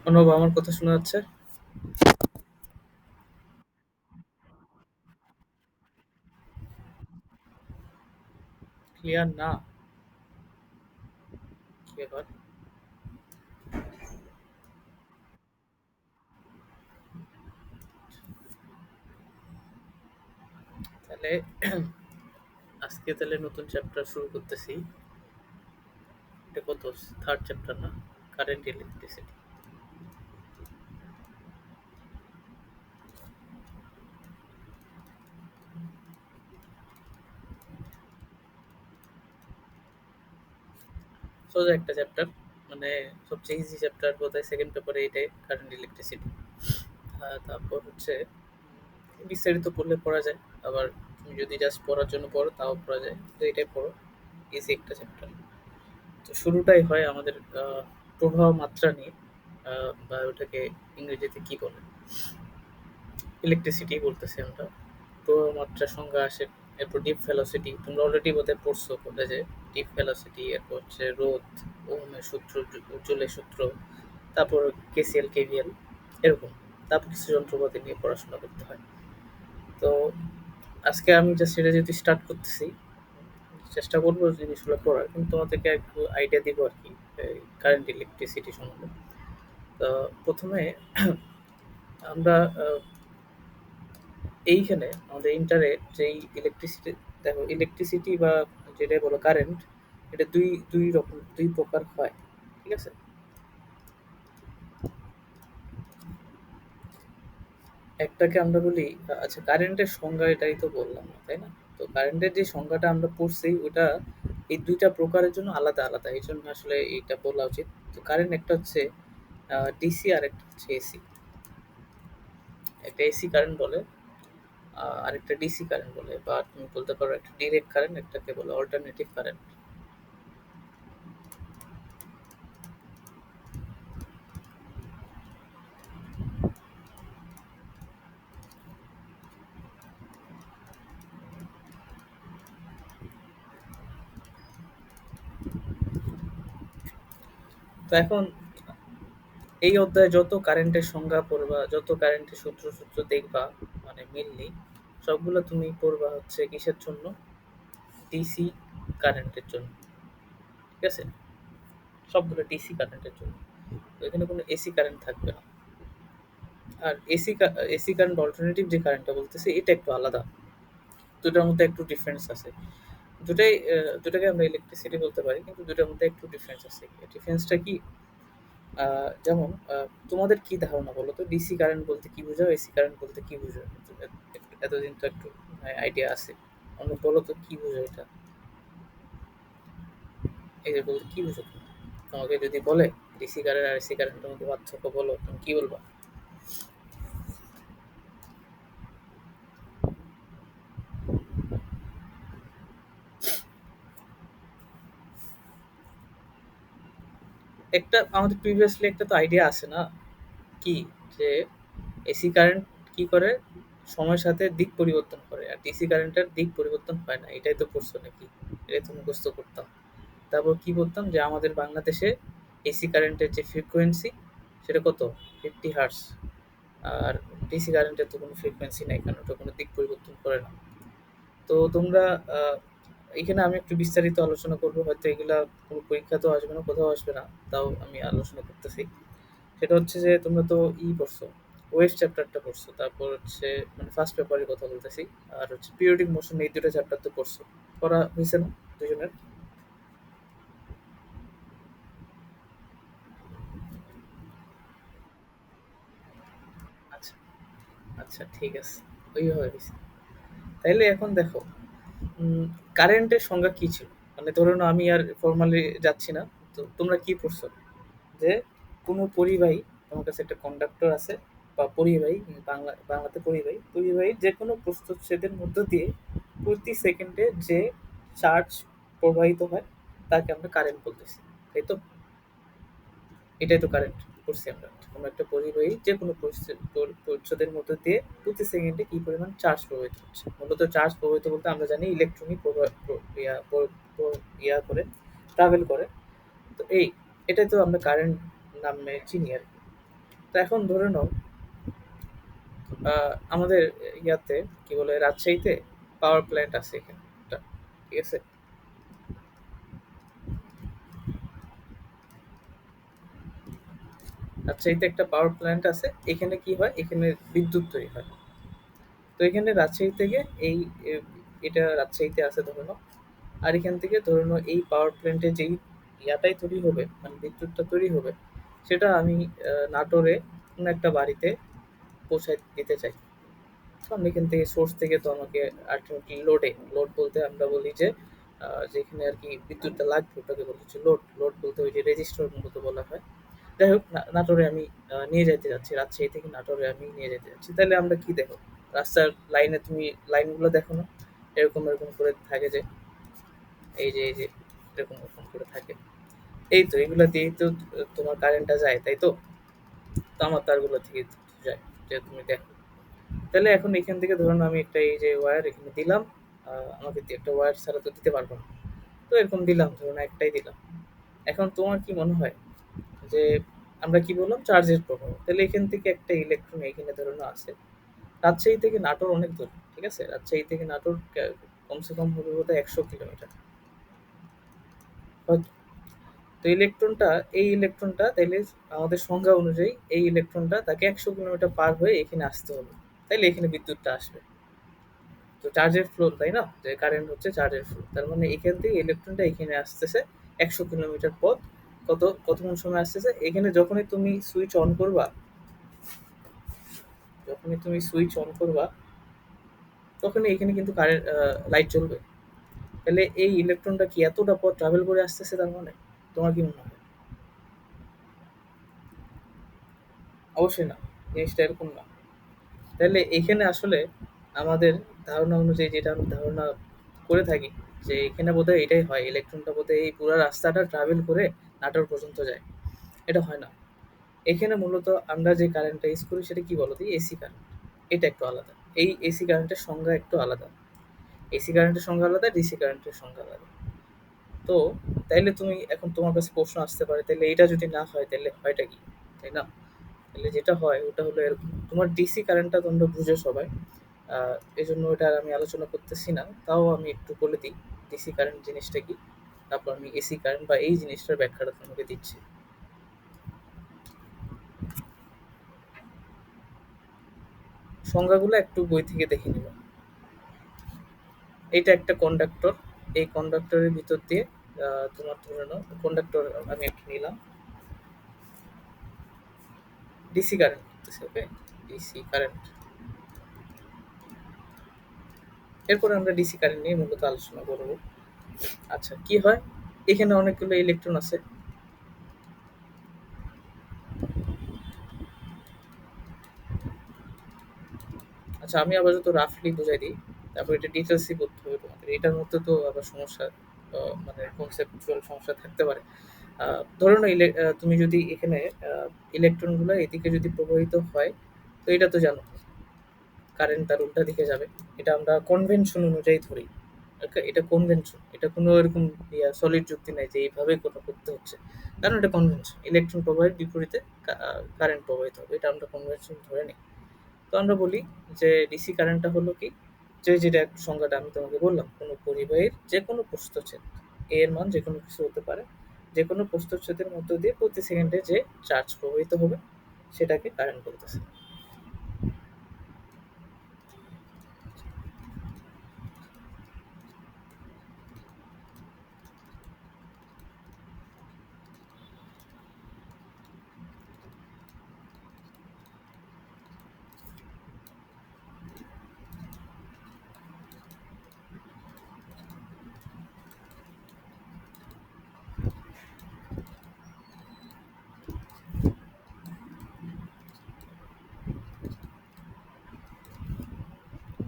অনুভব, আমার কথা শোনা যাচ্ছে? ক্লিয়ার না? কি ব্যাপার? তাহলে আজকে তাহলে নতুন চ্যাপ্টার শুরু করতেছি। এটা কত? থার্ড চ্যাপ্টার না? Current electricity. সোজা একটা চ্যাপ্টার, মানে সবচেয়ে ইজি চ্যাপ্টার বোধহয় সেকেন্ড পেপারে এটাই, কারেন্ট ইলেকট্রিসিটি। তারপর হচ্ছে বিস্তারিত পড়লে পড়া যায়, আবার তুমি যদি জাস্ট পড়ার জন্য পড়ো তাও পড়া যায়, তো এটাই পড়ো। ইজি একটা চ্যাপ্টার। তো শুরুটাই হয় আমাদের প্রবাহ মাত্রা নিয়ে, বা ওটাকে ইংরেজিতে কি বলে, ইলেকট্রিসিটি বলতেছি আমরা। প্রবাহ মাত্রার সংজ্ঞা আসে, এরপর ডিপ ভেলোসিটি, তোমরা অলরেডি বোধহয় পড়ছো কলেজে। ডিপ ভেলোসিটি, এরপর হচ্ছে রোধ, ওহমের সূত্র, জুলের সূত্র, তারপর কেসিএল কেভিএল, এরকম। তারপর কিছু যন্ত্রপাতি নিয়ে পড়াশোনা করতে হয়। তো আজকে আমি জাস্ট এটা যেহেতু স্টার্ট করতেছি, চেষ্টা করবো জিনিসগুলো পড়ার, কিন্তু তোমাদেরকে একটু আইডিয়া দিব আর কি কারেন্ট ইলেকট্রিসিটি সম্বন্ধে। তো প্রথমে আমরা এইখানে আমাদের ইন্টারে যেই ইলেকট্রিসিটি, দেখো ইলেকট্রিসিটি বা যেটাই বলো কারেন্ট, এটা দুই দুই রকম, দুই প্রকার হয়। ঠিক আছে? একটাকে আমরা বলি, আচ্ছা কারেন্টের সংজ্ঞা এটাই তো বললাম না, তাই না? তো কারেন্টের যে সংজ্ঞাটা আমরা পড়ছি ওটা এই দুইটা প্রকারের জন্য আলাদা আলাদা, এই জন্য আসলে এটা বলা উচিত। তো কারেন্ট একটা হচ্ছে ডিসি, আর একটা হচ্ছে এসি। একটা এসি কারেন্ট বলে, আরেকটা ডিসি কারেন্ট বলে, বা তুমি বলতে পারো একটা ডিরেক্ট কারেন্ট, একটাকে বলে অল্টারনেটিভ কারেন্ট। তো এখন এই অধ্যায়ে যত কারেন্টের সংজ্ঞা পড়বা, যত কারেন্টের সূত্র সূত্র দেখবা, মানে মেনলি সবগুলো তুমি পড়বা হচ্ছে কিসের জন্য? ডিসি কারেন্টের জন্য। ঠিক আছে? সবগুলো ডিসি কারেন্টের জন্য। তো এখানে কোনো এসি কারেন্ট থাকবে না। আর এসি কারেন্ট অল্টারনেটিভ যে কারেন্টটা বলতেছি এটা একটু আলাদা। দুটার মধ্যে একটু ডিফারেন্স আছে। দুটাকে আমরা ইলেকট্রিসিটি বলতে পারি, কিন্তু দুটার মধ্যে একটু ডিফারেন্স আছে। ডিফারেন্সটা কি? যেমন তোমাদের কি ধারণা বলো তো, ডিসি কারেন্ট বলতে কি বোঝাও, এসি কারেন্ট বলতে কি বোঝাও? এতদিন তো একটু আইডিয়া আছে। অন্য বলো তো কি বোঝো এটা? এই যে বলতে কি বোঝো তুমি? তোমাকে যদি বলে ডিসি কারেন্ট আর এসি কারেন্টের মধ্যে পার্থক্য বলো, তুমি কি বলবা? একটা আমাদের প্রিভিয়াসলি একটা তো আইডিয়া আছে না, কি, যে এসি কারেন্ট কি করে? সময়ের সাথে দিক পরিবর্তন করে, আর ডিসি কারেন্টের দিক পরিবর্তন হয় না। এটাই তো পড়ছো নাকি? এটাই তো মুখস্থ করতাম। তারপর কি বলতাম যে আমাদের বাংলাদেশে এসি কারেন্টের যে ফ্রিকোয়েন্সি, সেটা কত? 50 হার্টস। আর ডিসি কারেন্টের তো কোনো ফ্রিকোয়েন্সি নাই, কারণ ওটা কোনো দিক পরিবর্তন করে না। তো তোমরা আহ, এখানে আমি একটু বিস্তারিত আলোচনা করবো, হয়তো এগুলা কোনো পরীক্ষাতেও আসবে না, কোথাও আসবে না, তাও আমি আলোচনা করতেছি। সেটা হচ্ছে যে তোমরা তো পড়ছো, ওয়েভ চ্যাপ্টারটা পড়ছো, তারপর হচ্ছে মানে ফার্স্ট পেপারের কথা বলতেছি, আর হচ্ছে পিরিয়ডিক মোশন, এই দুটো চ্যাপ্টার তো পড়ছো। পড়া হয়েছে না দুজনের? আচ্ছা, আচ্ছা, ঠিক আছে। ওইভাবে হয়েছে। তাইলে এখন দেখো, উম কারেন্টের সংজ্ঞা কি ছিল? মানে ধরে নাও আমি আর ফর্মালি যাচ্ছি না। তো তোমরা কি পড়ছো? যে কোনো পরিবাহী, তোমার কাছে একটা কন্ডাক্টর আছে, বা পরিবাহী, বাংলাতে পরিবাহী, পরিবাহীর যে কোনো প্রস্থচ্ছেদের মধ্য দিয়ে প্রতি সেকেন্ডে যে চার্জ প্রবাহিত হয় তাকে আমরা কারেন্ট বলতেছি। তাই তো? এটাই তো কারেন্ট করছি আমরা। কোনো একটা পরিবাহী যে কোনো প্রচ্ছদের মধ্য দিয়ে প্রতি সেকেন্ডে কি পরিমাণ চার্জ প্রবাহিত হচ্ছে। মূলত চার্জ প্রবাহিত বলতে আমরা জানি ইলেকট্রনিক ইয়া করে, ট্রাভেল করে। তো এটাই তো আমরা কারেন্ট নামে চিনি আর কি। তো এখন ধরে নাও আমাদের ইয়াতে কি বলে রাজশাহীতে পাওয়ার প্ল্যান্ট আছে এখানে একটা, ঠিক আছে? রাজশাহীতে একটা পাওয়ার প্ল্যান্ট আছে, এখানে কি হয়, এখানে বিদ্যুৎ তৈরি হয়। তো এখানে রাজশাহী থেকে এই এটা রাজশাহীতে আছে ধরে নাও, আর এখান থেকে ধরে নাও এই পাওয়ার প্ল্যান্টে যেই ইয়াটাই তৈরি হবে, মানে বিদ্যুৎটা তৈরি হবে, সেটা আমি নাটোরে কোনো একটা বাড়িতে পৌঁছায় দিতে চাই। তো আমি এখান থেকে সোর্স থেকে তো আমাকে আলটিমেটলি লোড বলতে আমরা বলি যে যেখানে আর কি বিদ্যুৎটা লাগবে ওটাকে বলা হচ্ছে লোড। লোড বলতে ওই যে রেজিস্টার মূলত বলা হয়। যাই হোক, নাটোরে আমি নিয়ে যাইতে যাচ্ছি, রাজশাহী থেকে নাটোরে আমি নিয়ে যেতে যাচ্ছি, তাহলে আমরা কি দেখো? রাস্তার লাইনে তুমি লাইনগুলো দেখো না, এরকম এরকম করে থাকে যে এই যে এরকম এরকম করে থাকে। এই তো এগুলো দিয়েই তো তোমার কারেন্টটা যায়, তাই তো? তো আমার তারগুলো থেকে যায়, যে তুমি দেখো। তাহলে এখন এখান থেকে ধরুন আমি একটা এই যে ওয়্যার এখানে দিলাম, আমাকে একটা ওয়্যার ছাড়া তো দিতে পারবো না। তো এরকম দিলাম, ধরুন একটাই দিলাম। এখন তোমার কি মনে হয় যে আমরা কি বললাম চার্জের প্রভাব, তাহলে এখান থেকে একটা ইলেকট্রন এখানে ধরুন আছে। রাজশাহী থেকে নাটোর অনেক দূর, ঠিক আছে? রাজশাহী থেকে নাটোর কমসে কম হবে বোধহয় 100 কিলোমিটার হয়তো। তো ইলেকট্রনটা, এই ইলেকট্রনটা তাইলে আমাদের সংজ্ঞা অনুযায়ী এই ইলেকট্রনটা তাকে 100 কিলোমিটার পার হয়ে এখানে আসতে হবে, তাইলে এখানে বিদ্যুৎটা আসবে। তো চার্জের ফ্লো, তাই না? যে কারেন্ট হচ্ছে চার্জের ফ্লো, তার মানে এখান থেকে ইলেকট্রনটা এখানে আসতেছে 100 কিলোমিটার পথ। কতক্ষণ সময় আসতেছে, এখানে যখনই তুমি সুইচ অন করবা, যখনই তুমি সুইচ অন করবা তখনই এখানে কিন্তু কারেন্ট লাইট জ্বলবে। তাহলে এই ইলেকট্রনটা কি এতটা পথ ট্রাভেল করে আসতেছে তার মানে? তোমার কি মনে হয়? অবশ্যই না, জিনিসটা এরকম না। তাহলে এখানে আসলে আমাদের ধারণা অনুযায়ী যেটা আমি ধারণা করে থাকি, যে এখানে বোধহয় এটাই হয়, ইলেকট্রনটা বোধহয় এই পুরো রাস্তাটা ট্রাভেল করে নাটোর পর্যন্ত যায়। এটা হয় না। এখানে মূলত আমরা যে কারেন্টটা ইউজ করি সেটা কি বলতো, এসি কারেন্ট। এটা একটু আলাদা। এই এসি কারেন্টের সংজ্ঞা একটু আলাদা। এসি কারেন্টের সংজ্ঞা আলাদা, ডিসি কারেন্টের সংজ্ঞা আলাদা। তো তাইলে তুমি এখন তোমার কাছে প্রশ্ন আসতে পারে, তাহলে এটা যদি না হয় তাহলে হয়টা কি, তাই না? তাহলে যেটা হয় ওটা হলো এরকম, তোমার ডিসি কারেন্টটা তোমরা বুঝো সবাই, এই জন্য ওটা আর আমি আলোচনা করতেছি না, তাও আমি একটু বলে দিই ডিসি কারেন্ট জিনিসটা কি। তারপর আমি এসি কারেন্ট বা এই জিনিসটার ব্যাখ্যাটা তোমাকে দিচ্ছি। সংজ্ঞাগুলো একটু বই থেকে দেখে নিব। এটা একটা কন্ডাক্টর, এই কন্ডাক্টরের ভিতর দিয়ে তোমার ধরে নাও কন্ডাক্টর আমি একটা নিলাম, ডিসি কারেন্ট, ওকে, ডিসি কারেন্ট। এরপরে আমরা ডিসি কারেন্ট নিয়ে মূলত আলোচনা করব। আচ্ছা, কি হয়, এখানে অনেকগুলো ইলেকট্রন আছে। আচ্ছা, আমি আবার যত রাফলি বুঝাই দিই, তারপর এটা ডিটেলসই করতে হবে তোমাদের, এটার মধ্যে তো আবার সমস্যা, মানে কনসেপচুয়াল সমস্যা থাকতে পারে। ধরো না তুমি যদি এখানে ইলেকট্রনগুলো এদিকে যদি প্রবাহিত হয়, তো এটা তো জানো কারেন্ট তার উল্টা দিকে যাবে। এটা আমরা কনভেনশন অনুযায়ী ধরি। ওকে, এটা কনভেনশন, এটা কোনো এরকম সলিড যুক্তি নাই যে এইভাবে কোথাও করতে হচ্ছে। কারণ এটা কনভেনশন, ইলেকট্রন প্রবাহের বিপরীতে কারেন্ট প্রবাহিত হবে, এটা আমরা কনভেনশন ধরে নিই। তো আমরা বলি যে ডিসি কারেন্টটা হলো কি, যে যেটা একটু সংজ্ঞাটা আমি তোমাকে বললাম, কোনো পরিবাহীর যে কোনো প্রস্থচ্ছেদ, এ এর মান যে কোনো কিছু হতে পারে, যে কোনো প্রস্থচ্ছেদের মধ্য দিয়ে প্রতি সেকেন্ডে যে চার্জ প্রবাহিত হবে সেটাকে কারেন্ট বলতেছে।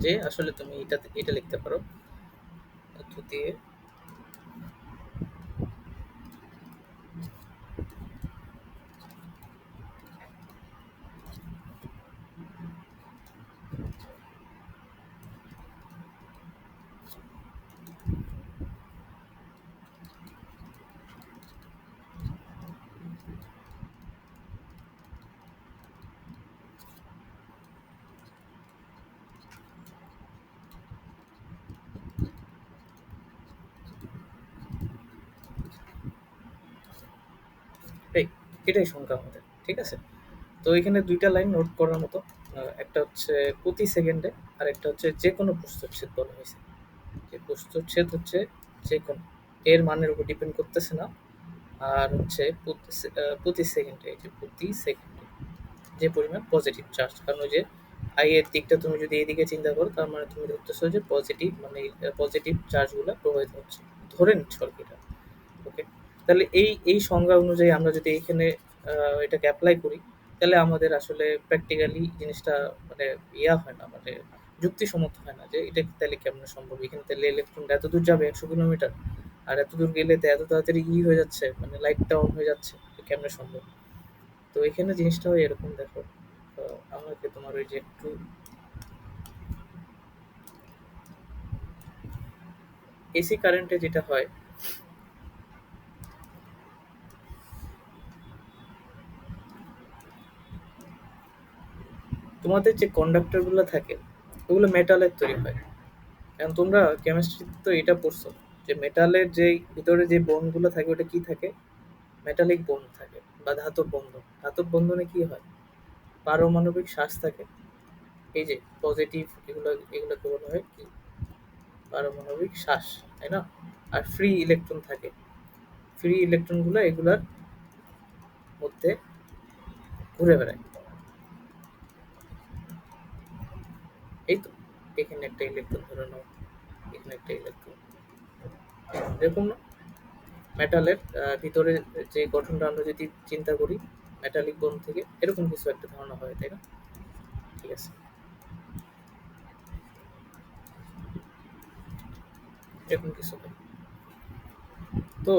যে আসলে তুমি এটা লিখতে পারো মধ্য দিয়ে এটাই সংখ্যা আমাদের, ঠিক আছে? তো এখানে ২ টা লাইন নোট করার মতো। একটা হচ্ছে প্রতি সেকেন্ডে, আরেকটা হচ্ছে যেকোনো প্রস্থচ্ছেদ বলা হইছে। যে প্রস্থচ্ছেদ হচ্ছে যেকোনো, এর মানের উপর ডিপেন্ড করতেছে না। আর হচ্ছে প্রতি সেকেন্ডে, এই যে প্রতি সেকেন্ডে যে পরিমাণ পজিটিভ চার্জ, কারণ ওই যে আই এর দিকটা তুমি যদি এদিকে চিন্তা করো, তার মানে তুমি ধরতেছো যে পজিটিভ, মানে পজিটিভ চার্জগুলো প্রবাহিত হচ্ছে, ধরে নিচ্ছ আর কি এটা। ওকে, তাহলে এই সংজ্ঞা অনুযায়ী আমরা যদি এখানে এটাকে অ্যাপ্লাই করি, তাহলে আমাদের আসলে প্র্যাকটিক্যালি জিনিসটা মানে ইয়া হয় না, মানে যুক্তিসম্মত হয় না যে এটা তাহলে কেমন সম্ভব। এখানে তাহলে ইলেকট্রন এত দূর যাবে ১০০ কিলোমিটার, আর এত দূর গেলে তো এত তাড়াতাড়ি হয়ে যাচ্ছে, মানে লাইটটা অন হয়ে যাচ্ছে, কেমনে সম্ভব? তো এখানে জিনিসটা হয় এরকম, দেখো। আমাকে তোমার ওই যে একটু এসি কারেন্টে যেটা হয়, তোমাদের যে কন্ডাক্টর গুলো থাকে ওগুলো মেটালের তৈরি হয়। কারণ তোমরা কেমিস্ট্রিতে তো এটা পড়ছো যে মেটালের যে ভিতরে যে বন্ডগুলো থাকে ওটা কি থাকে, মেটালিক বন্ড থাকে বা ধাতব বন্ধন। ধাতব বন্ধনে কি হয়, পারমাণবিক শ্বাস থাকে। এই যে পজিটিভ, এগুলো এগুলোকে বলা হয় কি, পারমাণবিক শ্বাস, তাই না? আর ফ্রি ইলেকট্রন থাকে। ফ্রি ইলেকট্রনগুলো এগুলার মধ্যে ঘুরে বেড়ায়। এই তো, এখানে একটা ইলেকট্রন ধরে নাও, এখানে একটা ইলেকট্রন, এরকম না? মেটালের ভিতরে যে গঠনটা আমরা যদি চিন্তা করি, মেটালিক বোন থেকে এরকম কিছু একটা ধারণা হয়, তাই না? ঠিক আছে, এরকম কিছু হয়। তো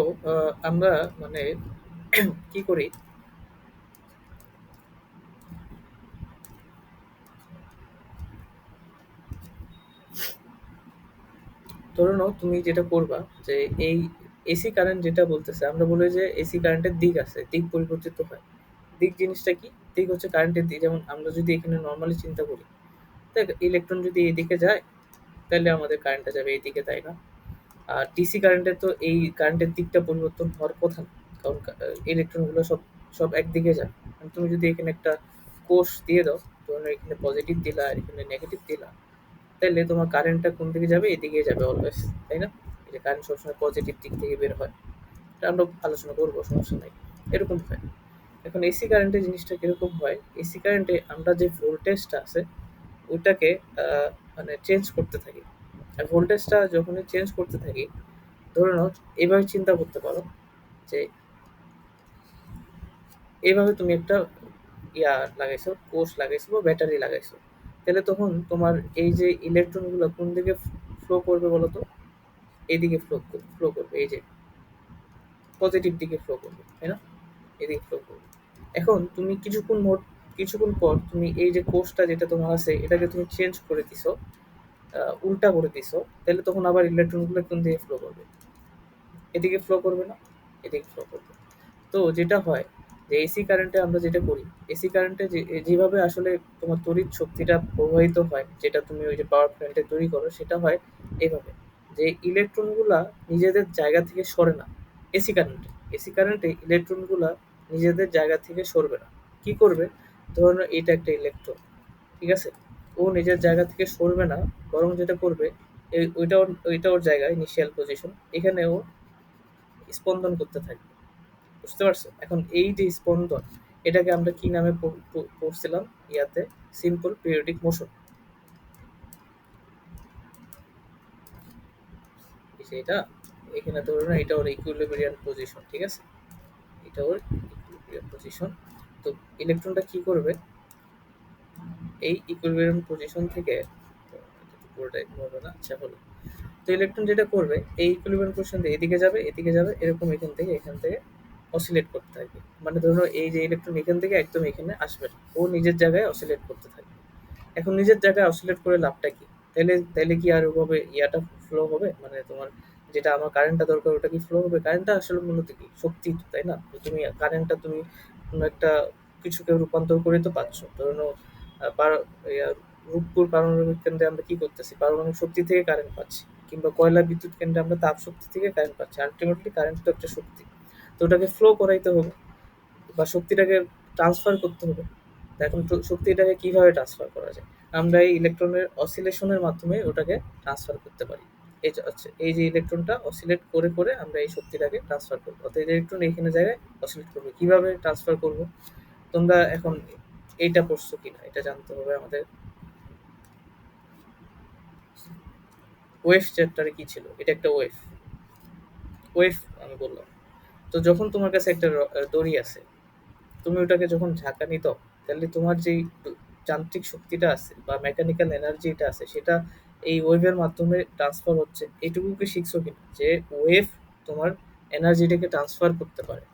আমরা মানে কি করি, ধরে নাও তুমি যেটা করবা যে এই এসি কারেন্ট যেটা বলতেছে, আমরা বলি যে এসি কারেন্টের দিক আছে, দিক পরিবর্তিত হয়। দিক জিনিসটা কি? দিক হচ্ছে কারেন্টের দিক। যেমন আমরা যদি এখানে নর্মালি চিন্তা করি, দেখ ইলেকট্রন যদি এদিকে যায়, তাহলে আমাদের কারেন্টটা যাবে এইদিকে, তাই না? আর ডিসি কারেন্টে তো এই কারেন্টের দিকটা পরিবর্তন হওয়ার কথা না, কারণ ইলেকট্রনগুলো সব সব একদিকে যায়। আর তুমি যদি এখানে একটা কোষ দিয়ে দাও, ধরুন এখানে পজিটিভ দিলা আর এখানে নেগেটিভ দিলা, তাহলে তোমার কারেন্টটা কোন দিকে যাবে? এদিকে যাবে অলওয়েজ, তাই না? এই যে কারেন্ট সবসময় পজিটিভ দিক থেকে বের হয়, এটা আমরা আলোচনা করবো, সমস্যা নাই। এরকম হয়। এখন এসি কারেন্টের জিনিসটা কিরকম হয়, এসি কারেন্টে আমরা যে ভোল্টেজটা আছে ওইটাকে মানে চেঞ্জ করতে থাকি। আর ভোল্টেজটা যখনই চেঞ্জ করতে থাকি, ধরে নাও এভাবে চিন্তা করতে পারো যে এভাবে তুমি একটা ইয়া লাগাইছো, কোষ লাগাইছো বা ব্যাটারি লাগাইছো, তাহলে তখন তোমার এই যে ইলেকট্রনগুলো কোন দিকে ফ্লো করবে বলো তো? এইদিকে ফ্লো করবে, এই যে পজিটিভ দিকে ফ্লো করবে, তাই না? এদিকে ফ্লো করবে। এখন তুমি কিছুক্ষণ পর তুমি এই যে কোষটা যেটা তোমার আছে এটাকে তুমি চেঞ্জ করে দিছো, উল্টা করে দিছো, তাহলে তখন আবার ইলেকট্রনগুলো কোন দিকে ফ্লো করবে? এদিকে ফ্লো করবে না? এদিকে ফ্লো করবে। তো যেটা হয় যে এসি কারেন্টে আমরা যেটা করি, এসি কারেন্টে যেভাবে আসলে তোমার তড়িৎ শক্তিটা প্রবাহিত হয়, যেটা তুমি ওই যে পাওয়ার প্ল্যান্টে তৈরি করো, সেটা হয় এইভাবে যে ইলেকট্রনগুলা নিজেদের জায়গা থেকে সরে না। এসি কারেন্টে এসি কারেন্টে ইলেকট্রনগুলা নিজেদের জায়গা থেকে সরবে না। কি করবে? ধরুন এটা একটা ইলেকট্রন, ঠিক আছে? ও নিজের জায়গা থেকে সরবে না, বরং যেটা করবে, ওইটা ওর জায়গায় ইনিশিয়াল পজিশন, এখানে ও স্পন্দন করতে থাকবে। বুঝতে পারছো? এখন এই যে স্পন্দন, এটাকে আমরা কি নামে পড়ছিলাম ইয়াতে? Simple periodic motion. এটা এখানে ধরো না, এটা ওর ইকুইলিব্রিয়াম পজিশন, ঠিক আছে? এটা ওর ইকুইলিব্রিয়াম পজিশন। তো ইলেকট্রনটা কি করবে, এই ইকুইলিব্রিয়াম পজিশন থেকে, পুরোটাই হবে না, আচ্ছা হলো। তো ইলেকট্রন যেটা করবে, এই ইকুইলিব্রিয়াম পজিশন দিয়ে এদিকে যাবে, এদিকে যাবে, এরকম এখান থেকে অসিলেট করতে থাকবে। মানে ধরো এই যে ইলেকট্রন এখান থেকে একদম এখানে আসবে না, ও নিজের জায়গায় অসিলেট করতে থাকবে। এখন নিজের জায়গায় অসিলেট করে লাভটা কি? তাইলে কি আর ওভাবে ইয়াটা ফ্লো হবে? মানে তোমার যেটা আমার কারেন্টটা দরকার ওটা কি ফ্লো হবে? কারেন্টটা আসলে মূলত কি শক্তি, তাই না? তো তুমি কারেন্টটা তুমি কোনো একটা কিছুকে রূপান্তর করে তো পাচ্ছ। ধরো রূপপুর পারমাণবিক কেন্দ্রে আমরা কি করতেছি, পারমাণবিক শক্তি থেকে কারেন্ট পাচ্ছি, কিংবা কয়লা বিদ্যুৎ কেন্দ্রে আমরা তাপ শক্তি থেকে কারেন্ট পাচ্ছি। আলটিমেটলি কারেন্ট তো একটা শক্তি, তো ওটাকে ফ্লো করাইতে হবে। বা শক্তিটাকে ট্রান্সফার করতে হবে। তো এখন তো শক্তিটাকে কিভাবে ট্রান্সফার করা যায়? আমরা এই ইলেকট্রনের অসিলেশনের মাধ্যমে ওটাকে ট্রান্সফার করতে পারি। এই যে ইলেকট্রনটা অসিলেট করে করে আমরা এই শক্তিটাকে ট্রান্সফার করবো, অর্থাৎ ইলেকট্রন এইখানে জায়গায় অসিলেট করবে। কিভাবে ট্রান্সফার করবো? তোমরা এখন এইটা পড়ছো কিনা এটা জানতে হবে আমাদের। ওয়েভ চ্যাপ্টারে কি ছিল? এটা একটা ওয়েভ। ওয়েভ আমি বললাম। তো যখন তোমার কাছে একটা দড়ি আছে, তুমি ওটাকে যখন ঝাঁকানি দাও, তাহলে তোমার যেই যান্ত্রিক শক্তিটা আছে বা মেকানিক্যাল এনার্জিটা আছে, সেটা এই ওয়েভের মাধ্যমে ট্রান্সফার হচ্ছে। এইটুকু কি শিখছো কিনা যে ওয়েভ তোমার এনার্জিটাকে ট্রান্সফার করতে পারে?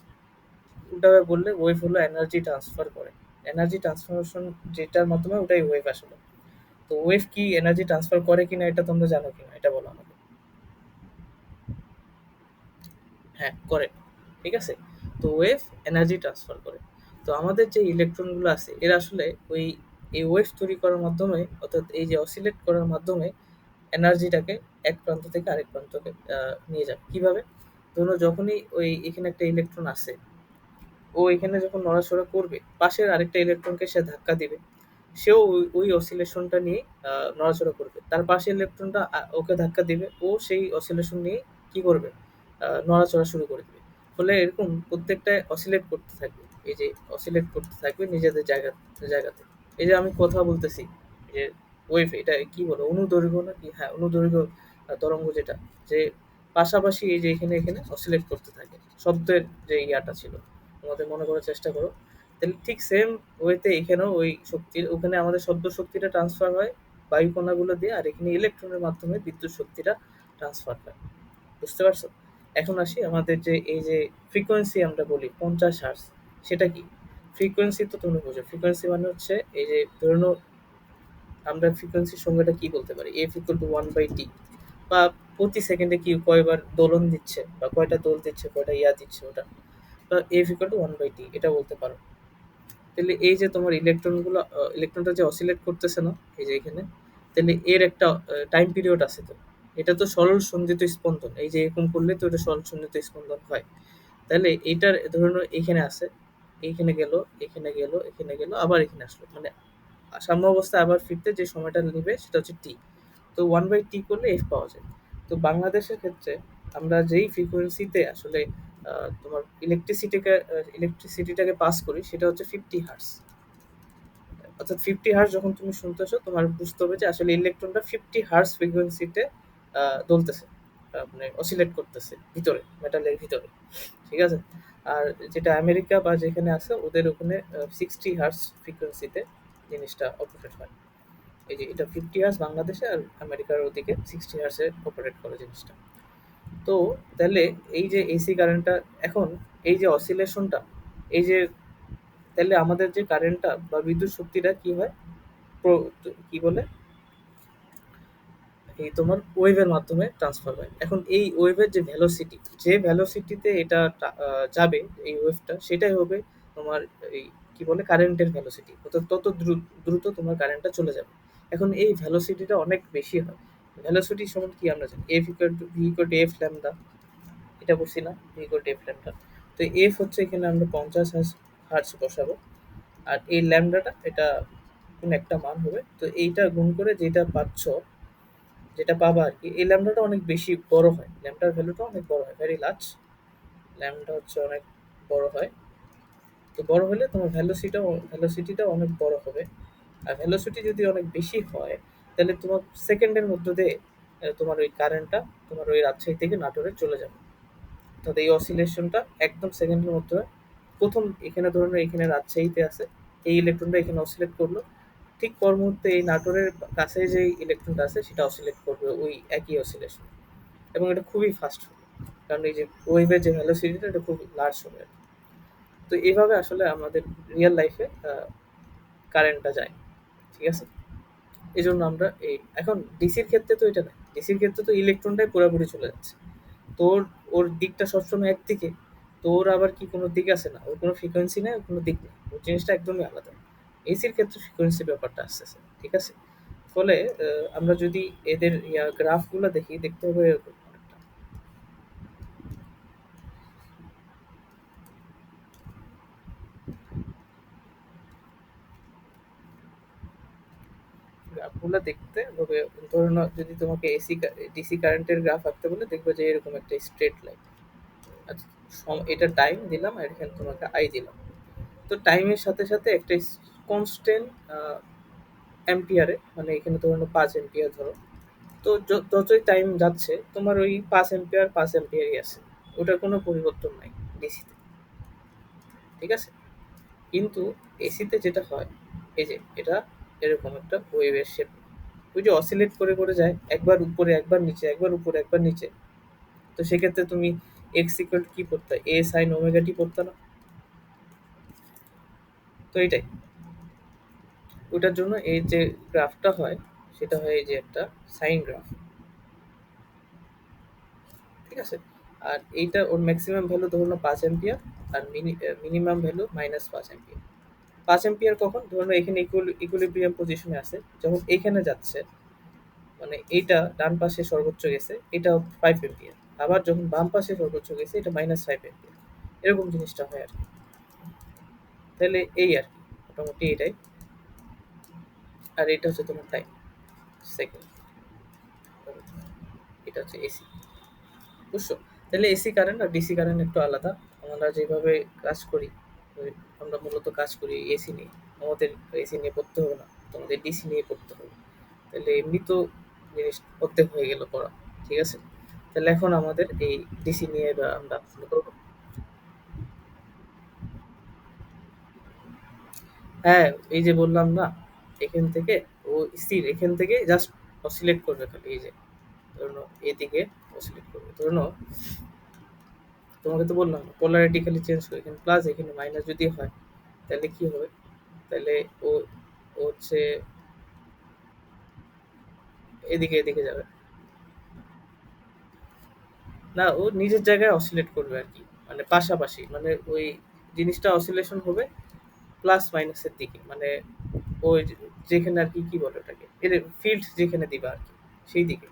উল্টাভাবে বললে ওয়েভ হলো এনার্জি ট্রান্সফার করে। এনার্জি ট্রান্সফরমেশন যেটার মাধ্যমে, ওটাই ওয়েভ আসলে। তো ওয়েভ কি এনার্জি ট্রান্সফার করে কিনা এটা তোমরা জানো কিনা এটা বলো আমাকে। হ্যাঁ, করে। ঠিক আছে? তো ওয়েভ এনার্জি ট্রান্সফার করে। তো আমাদের যে ইলেকট্রনগুলো আছে এরা আসলে ওই এই ওয়েভ তৈরি করার মাধ্যমে, অর্থাৎ এই যে অসিলেট করার মাধ্যমে এনার্জিটাকে এক প্রান্ত থেকে আরেক প্রান্তকে নিয়ে যাবে। কিভাবে? ধরো যখনই ওই এখানে একটা ইলেকট্রন আছে, ও এখানে যখন নড়াচড়া করবে, পাশের আরেকটা ইলেকট্রনকে সে ধাক্কা দিবে। সেও ওই অসিলেশনটা নিয়ে নড়াচড়া করবে। তার পাশের ইলেকট্রনটা ওকে ধাক্কা দিবে, ও সেই অসিলেশন নিয়ে কি করবে? নড়াচড়া শুরু করে দিবে। ফলে এরকম প্রত্যেকটা অসিলেট করতে থাকবে। এই যে অসিলেট করতে থাকবে নিজেদের জায়গাতে। এই যে আমি কথা বলতেছি, যে ওয়েভ, এটা কি বলো, অনুদৈর্ঘ্য না কি? হ্যাঁ, অনুদৈর্ঘ্য তরঙ্গ যেটা, যে পাশাপাশি এই যে এখানে এখানে অসিলেট করতে থাকে। শব্দের যে ইয়াটা ছিল, তোমাদের মনে করার চেষ্টা করো। তাহলে ঠিক সেম ওয়েতে এখানেও ওই শক্তির, ওখানে আমাদের শব্দ শক্তিটা ট্রান্সফার হয় বায়ু কণাগুলো দিয়ে, আর এখানে ইলেকট্রনের মাধ্যমে বিদ্যুৎ শক্তিটা ট্রান্সফার হয়। বুঝতে পারছো? এখন আসি আমাদের যে এই যে ফ্রিকোয়েন্সি আমরা বলি 50 হার্জ, সেটা কি? ফ্রিকোয়েন্সি তো তুমি বোঝো, ফ্রিকোয়েন্সি মানে হচ্ছে এই যে ধরে নাও, আমরা ফ্রিকোয়েন্সির সংজ্ঞাটা কি বলতে পারি? এফ ইকুয়াল টু 1/t, বা প্রতি সেকেন্ডে কি কয়বার দোলন দিচ্ছে বা কয়টা দোল দিচ্ছে, কয়টা ইয়া দিচ্ছে, ওটা এফ ইকুয়াল টু 1/t এটা বলতে পারো। তাহলে এই যে তোমার ইলেকট্রনগুলো, ইলেকট্রনটা যে অসিলেট করতেছে না এই যে এখানে, তাহলে এর একটা টাইম পিরিয়ড আছে। তো এটা তো সরল সন্ধিত স্পন্দন, এই যে এরকম করলে তো এটা সরল সন্ধিত স্পন্দন হয়। তাহলে এইটার ধরে নাও এইখানে আছে, এইখানে গেল, এখানে গেল, এখানে গেল, আবার এখানে আসলো, মানে সাম্য অবস্থায় আবার ফিরতে যে সময়টা নেবে সেটা হচ্ছে টি। তো 1/t করলে এফ পাওয়া যায়। তো বাংলাদেশের ক্ষেত্রে আমরা যেই ফ্রিকোয়েন্সিতে আসলে তোমার ইলেকট্রিসিটিটাকে পাস করি, সেটা হচ্ছে 50 হার্স। অর্থাৎ 50 হার্স যখন তুমি শুনতেছো, তোমার বুঝতে হবে যে আসলে ইলেকট্রনটা 50 হার্স ফ্রিকোয়েন্সিতে দোলতেছে, মানে অসিলেট করতেছে ভিতরে, মেটালের ভিতরে। ঠিক আছে? আর যেটা আমেরিকা বা যেখানে আছে, ওদের ওখানে 60 হার্স ফ্রিকোয়েন্সিতে জিনিসটা অপারেট হয়। এই যে এটা 50 হার্স বাংলাদেশে, আর আমেরিকার ওদিকে 60 হার্সে অপারেট করে জিনিসটা। তো তাহলে এই যে এসি কারেন্টটা, এখন এই যে অসিলেশনটা, এই যে, তাহলে আমাদের যে কারেন্টটা বা বিদ্যুৎ শক্তিটা কি হয়? কি বলে, এই তোমার ওয়েভের মাধ্যমে ট্রান্সফার হয়। এখন এই ওয়েভের যে ভেলোসিটি, যে ভেলোসিটিতে এটা যাবে এই ওয়েভটা, সেটাই হবে তোমার এই কি বলে কারেন্টের ভেলোসিটি। অর্থাৎ তত দ্রুত তোমার কারেন্টটা চলে যাবে। এখন এই ভেলোসিটিটা অনেক বেশি হয়। ভেলোসিটি সমান কি আমরা জানি? F equal to V equal to F lambda. এটা বলছি না, V equal to F lambda. তো এফ হচ্ছে এখানে আমরা 50 হার্টজ বসাবো, আর এই ল্যামডাটা এটা কোন একটা মান হবে। তো এইটা গুণ করে যেটা পাচ্ছ, যেটা পাবা আর কি, এই ল্যামডাটা অনেক বেশি বড় হয়, ল্যামডার ভ্যালুটা অনেক বড় হয়, ভেরি লার্জ। ল্যামডা হচ্ছে অনেক বড় হয়। তো বড় হলে তোমার ভ্যালোসিটিটা অনেক বড় হবে। আর ভ্যালোসিটি যদি অনেক বেশি হয়, তাহলে তোমার সেকেন্ডের মধ্যে দিয়ে তোমার ওই কারেন্টটা তোমার ওই রাজশাহী থেকে নাটোরে চলে যাবে। তো এই অসিলেশনটা একদম সেকেন্ডের মধ্যে হয়। প্রথম এখানে ধরুন এখানে রাজশাহীতে আছে, এই ইলেকট্রনটা এখানে অসিলেট করলো, ঠিক পর মুহূর্তে এই নাটোরের কাছে যে ইলেকট্রনটা আছে সেটা অসিলেট করবে ওই একই অসিলেশন। এবং এটা খুবই ফাস্ট হবে, কারণ এই যে ওয়েভের যে ভ্যালোসিটিটা এটা খুব লার্জ হবে আর কি। তো এইভাবে আসলে আমাদের রিয়েল লাইফে কারেন্টটা যায়। ঠিক আছে? এই জন্য আমরা এই এখন ডিসির ক্ষেত্রে তো এটা নাই, ডিসির ক্ষেত্রে তো ইলেকট্রনটাই পুরোপুরি চলে যাচ্ছে। তোর ওর দিকটা সবসময় একদিকে, তোর আবার কি কোনো দিক আছে? না, ওর কোনো ফ্রিকোয়েন্সি নেই, ওর কোনো দিক নেই, ওর জিনিসটা একদমই আলাদা। এসির ক্ষেত্রে ফ্রিকোয়েন্সি ব্যাপারটা আসতেছে। ঠিক আছে? ফলে আমরা যদি এদের গ্রাফগুলো দেখি, দেখতে হবে এরকম অনেকটা। গ্রাফগুলো দেখতে হবে, ধরুন যদি তোমাকে ডিসি কারেন্টের গ্রাফ আঁকতে বলে দেখবে যে এরকম একটা স্ট্রেট লাইন। আচ্ছা, এটা টাইম দিলাম আর এখানে তোমাকে আই দিলাম। তো টাইমের সাথে সাথে একটা কনস্ট্যান্ট অ্যাম্পিয়ারে, মানে এখানে ধরুন 5 অ্যাম্পিয়ার ধরো। তো যতই টাইম যাচ্ছে তোমার ওই 5 অ্যাম্পিয়ারই আছে, ওটার কোনো পরিবর্তন নাই ডিসিতে, ঠিক আছে? কিন্তু এসিতে যেটা হয়, এই যে এটা এরকম একটা ওয়েভের শেপ, ওই যে অসিলেট করে করে যায়, একবার উপরে একবার নিচে, একবার উপরে একবার নিচে। তো সেক্ষেত্রে তুমি এক্স ইকুয়াল কি পড়তে, এ সাইন ওমেগা টি পড়তে না? তো এটাই, ওটার জন্য এই যে গ্রাফটা হয় সেটা হয় এই যে একটা সাইন গ্রাফ, ঠিক আছে? আর এইটা ওর ম্যাক্সিমাম ভ্যালু ধরুন 5 অ্যাম্পিয়ার, আর মিনিমাম ভ্যালু -5 অ্যাম্পিয়ার। 5 অ্যাম্পিয়ার কখন ধরুন এখানে ইকুইলিব্রিয়াম পজিশনে আছে, যখন এইখানে যাচ্ছে, মানে এইটা ডান পাশে সর্বোচ্চ গেছে, এটা 5 অ্যাম্পিয়ার। আবার যখন বাম পাশে সর্বোচ্চ গেছে এটা -5 অ্যাম্পিয়ার। এরকম জিনিসটা হয় আর কি। তাহলে এই আর কি, মোটামুটি এটাই। আর এটা হচ্ছে তোমার টাইম সেকেন্ড, এটা হচ্ছে এসি, বুঝছো? তাহলে এসি কারেন্ট আর ডিসি কারেন্ট একটু আলাদা। আমরা যেভাবে কাজ করি, আমরা মূলত কাজ করি এসি নিয়ে। আমাদের এসি নিয়ে পড়তে হবে না, তোমাদের ডিসি নিয়ে পড়তে হবে। তাহলে এমনি তো জিনিস অর্ধেক হয়ে গেল পড়া, ঠিক আছে? তাহলে এখন আমাদের এই ডিসি নিয়ে এবার আমরা আলোচনা করবো। হ্যাঁ, এই যে বললাম না, এখান থেকে ও স্থির, এখান থেকে জাস্ট অসিলেট করবে খালি, এই যে ধরুন এদিকে অসিলেট করবে। ধরুন তোমাকে তো বললাম পোলারিটি খালি চেঞ্জ করে, এখানে প্লাস এখানে মাইনাস যদি হয় তাহলে কি হবে? তাহলে ও ও হচ্ছে এদিকে এদিকে যাবে না, ও নিজের জায়গায় অসিলেট করবে আর কি, মানে পাশাপাশি, মানে ওই জিনিসটা অসিলেশন হবে প্লাস মাইনাসের দিকে, মানে ওই যেখানে আর কি কি বলে ওটাকে, এর ফিল্ড যেখানে দিবা আর কি, সেই দিকে,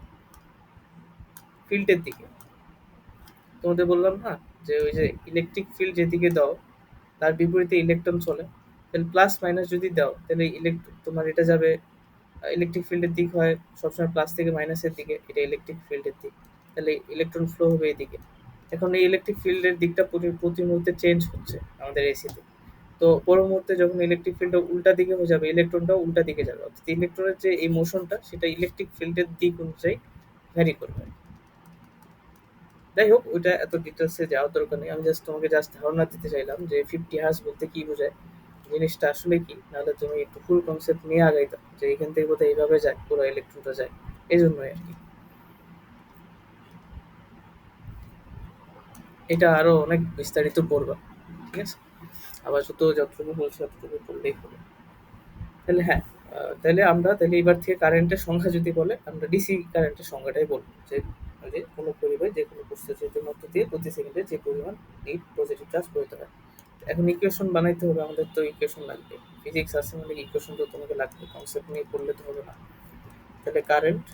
ফিল্ডের দিকে। তোমাদের বললাম না যে ওই যে ইলেকট্রিক ফিল্ড যেদিকে দাও তার বিপরীতে ইলেকট্রন চলে। তাহলে প্লাস মাইনাস যদি দাও তাহলে তোমার এটা যাবে, ইলেকট্রিক ফিল্ডের দিক হয় সবসময় প্লাস থেকে মাইনাসের দিকে, এটা ইলেকট্রিক ফিল্ডের দিক। তাহলে ইলেকট্রন ফ্লো হবে এদিকে। এখন এই ইলেকট্রিক ফিল্ডের দিকটা প্রতি মুহূর্তে চেঞ্জ হচ্ছে আমাদের এসিতে। তো পর মুহূর্তে যখন ইলেকট্রিক ফিল্ডটা উল্টা দিকে হয়ে যাবে, ইলেকট্রনটাও উল্টা দিকে যাবে, অর্থাৎ ইলেকট্রনের যে এই মোশনটা সেটা ইলেকট্রিক ফিল্ডের দিক অনুযায়ী ভ্যারি করবে। যাই হোক, ওইটা এত ডিটেলসে যাওয়ার দরকার নেই, আমি জাস্ট তোমাকে জাস্ট ধারণা দিতে চাইলাম যে 50 হার্জ বলতে কি বোঝায়, জিনিসটা আসলে কি। নাহলে তুমি একটু ফুল কনসেপ্ট নিয়ে আগাইতাম যে এখান থেকে বোধহয় এইভাবে যায়, পুরো ইলেকট্রনটা যায়, এই জন্যই আর কি। এটা আরো অনেক বিস্তারিত পড়বা, ঠিক আছে? আবার শুধু যতটুকু বলছি ততটুকু পড়লেই হবে। তাহলে হ্যাঁ, তাহলে আমরা তাহলে এবার থেকে কারেন্টের সংখ্যা যদি বলে আমরা ডিসি কারেন্টের সংখ্যাটাই বলবো, যে যে কোনো পরিবাহী যে কোনো প্রস্তুতির মধ্য দিয়ে প্রতি সেকেন্ডে যে পরিমাণ নিট পজিটিভ চার্জ প্রয়োগ হয়। এখন ইকুয়েশন বানাইতে হবে, আমাদের তো ইকুয়েশন লাগবে, ফিজিক্স আছে মানে ইকুয়েশন তো তোমাকে লাগবে, কনসেপ্ট নিয়ে পড়লে তো হবে না। তাহলে কারেন্ট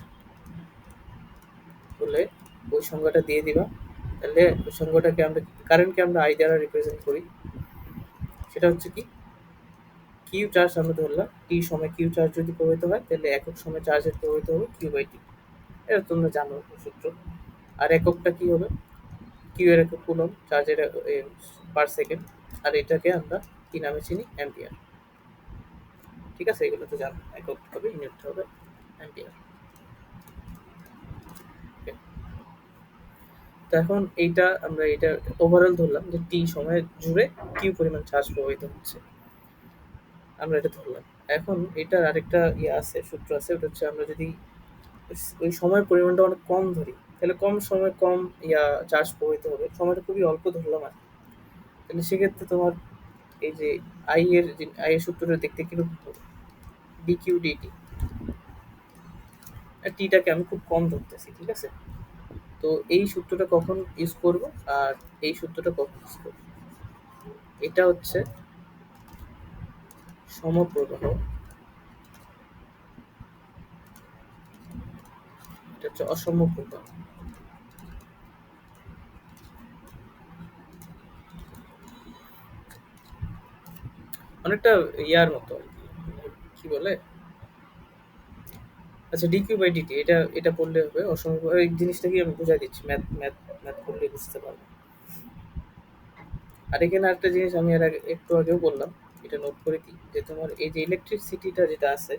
বলে ওই সংখ্যাটা দিয়ে দিবা। তাহলে ওই সংখ্যাটাকে আমরা, কারেন্টকে আমরা আই দ্বারা রিপ্রেজেন্ট করি। সেটা হচ্ছে কি, কিউ চার্জ আমরা ধরলাম, টি সময় কিউ চার্জ যদি প্রবাহিত হয় তাহলে একক সময় চার্জের প্রবাহিত হবে কিউ বাই টি। এটা তোমরা জানো সূত্র। আর এককটা কি হবে, কিউ এর একক কুলম্ব, চার্জের পার সেকেন্ড। আর এটাকে আমরা কি নামে চিনি, অ্যাম্পিয়ার। ঠিক আছে, এগুলো তো জানো, একক হবে, ইউনিট হবে অ্যাম্পিয়ার। তো এখন এইটা আমরা এটা ওভারঅল ধরলাম যে টি সময় জুড়ে কিউ পরিমাণ চার্জ প্রবাহিত হচ্ছে, আমরা এটা ধরলাম। এখন এটার আরেকটা ইয়ে আছে, সূত্র আছে, ওটা হচ্ছে আমরা যদি ওই সময়ের পরিমাণটা অনেক কম ধরি তাহলে কম সময় কম চার্জ প্রবাহিত হবে, সময়টা খুবই অল্প ধরলাম আর কি। তাহলে সেক্ষেত্রে তোমার এই যে আই এর সূত্রটা দেখতে কিরকম হবে, ডিকিউ ডিটি। আর টিটাকে আমি খুব কম ধরতেছি, ঠিক আছে? তো এই সূত্রটা কখন ইউজ করব, আর এই সূত্রটা কখন ইউজ করব, এটা হচ্ছে সমপ্রবাহ, এটা হচ্ছে অসম প্রবাহ। অনেকটা ইয়ার মতো আর কি, মানে কি বলে, আচ্ছা, ডিকিউ বাই ডিটি এটা এটা পড়লে হবে অসম্ভব, এই জিনিসটাকে আমি বুঝাই দিচ্ছি, ম্যাথ ম্যাথ ম্যাথ করলে বুঝতে পারবো। আর এখানে একটা জিনিস আমি এর আগে একটু আগেও বললাম, এটা নোট করে দিই, যে তোমার এই যে ইলেকট্রিসিটিটা যেটা আছে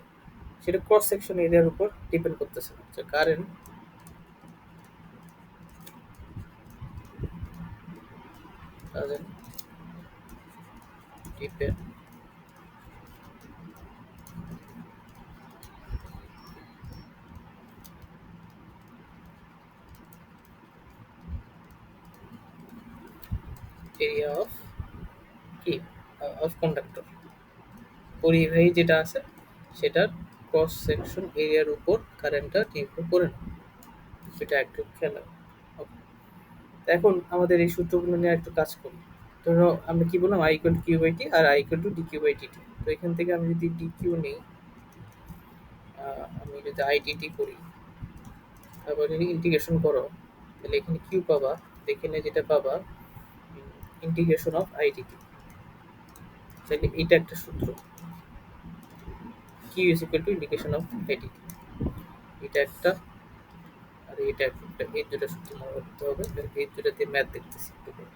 সেটা ক্রস সেকশন এরিয়ার উপর ডিপেন্ড করতেছে না, যে current doesn't depend area of কি অফ কন্ডাক্টর, পরিবাহী যেটা আছে সেটার ক্রস সেকশন এরিয়ার উপর কারেন্টটা নির্ভর করে না, সেটা একটু খেয়াল রাখো। Okay. এখন আমাদের এই সূত্রগুলো নিয়ে একটু কাজ করি। ধরো আমরা কি বললাম, I equal to Q by T আর I equal to D Q by T. তো এখান থেকে আমি যদি ডি কিউ নিই, আমি যদি আই টি করি, তারপর যদি ইন্টিগ্রেশন করো, তাহলে এখানে কিউ পাবা, এখানে যেটা পাবা ইন্টিগ্রেশন অফ আই টি, তাহলে এটা একটা সূত্র, Q is equal to integration of I t, এটা একটা, আর এটা একটা, এই দুটো সূত্র মনে রাখতে হবে। এই দুটাতে ম্যাথ দেখতেছি একটু করে।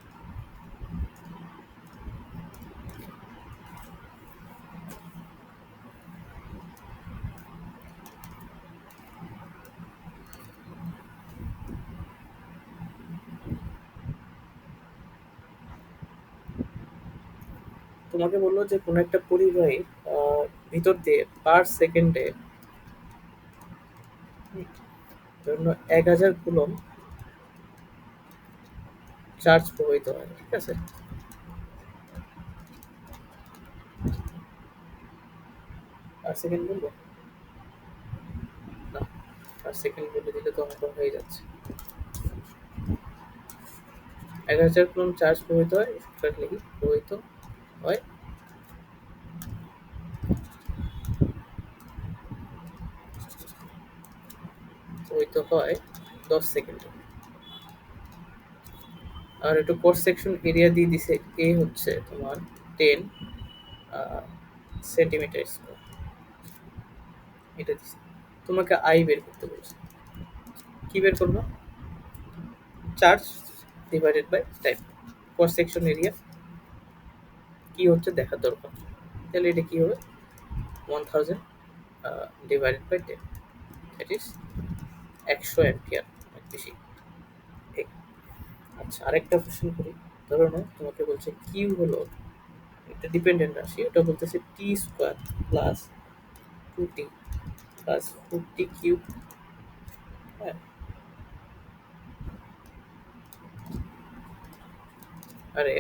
তোমাকে বললো যে কোনো একটা পরিবাহী ভিতর দিয়ে পার সেকেন্ডে জন্য 1000 কুলম্ব চার্জ প্রবাহিত হয়, ঠিক আছে? পার সেকেন্ড বলবো না, পার সেকেন্ড বলে দিলে তো অঙ্ক হয়ে যাচ্ছে। 1000 কুলম্ব চার্জ প্রবাহিত হয়, সূত্রটা লিখি, প্রবাহিত হয় প্রবাহিত হয় 10 সেকেন্ডে। আর একটু ক্রস সেকশন এরিয়া দিয়ে দিছে, এ হচ্ছে তোমার 10 সেন্টিমিটার স্কোয়ার, এটা দিছে। তোমাকে আই বের করতে বলছে, কি বের করবো? Charge divided by time, cross section area কি হচ্ছে দেখার দরকার। তাহলে এটা কি হবে, 1000 divided by 10, that is 100 ampere, অনেক বেশি। এই। আচ্ছা, আরেকটা কোশ্চেন করি। ধরো না তোমাকে বলছে কিউ হলো, এটা ডিপেন্ডেন্ট রাশি, ওটা বলতেছে T square plus 2t plus 4t cube. হ্যাঁ, আরে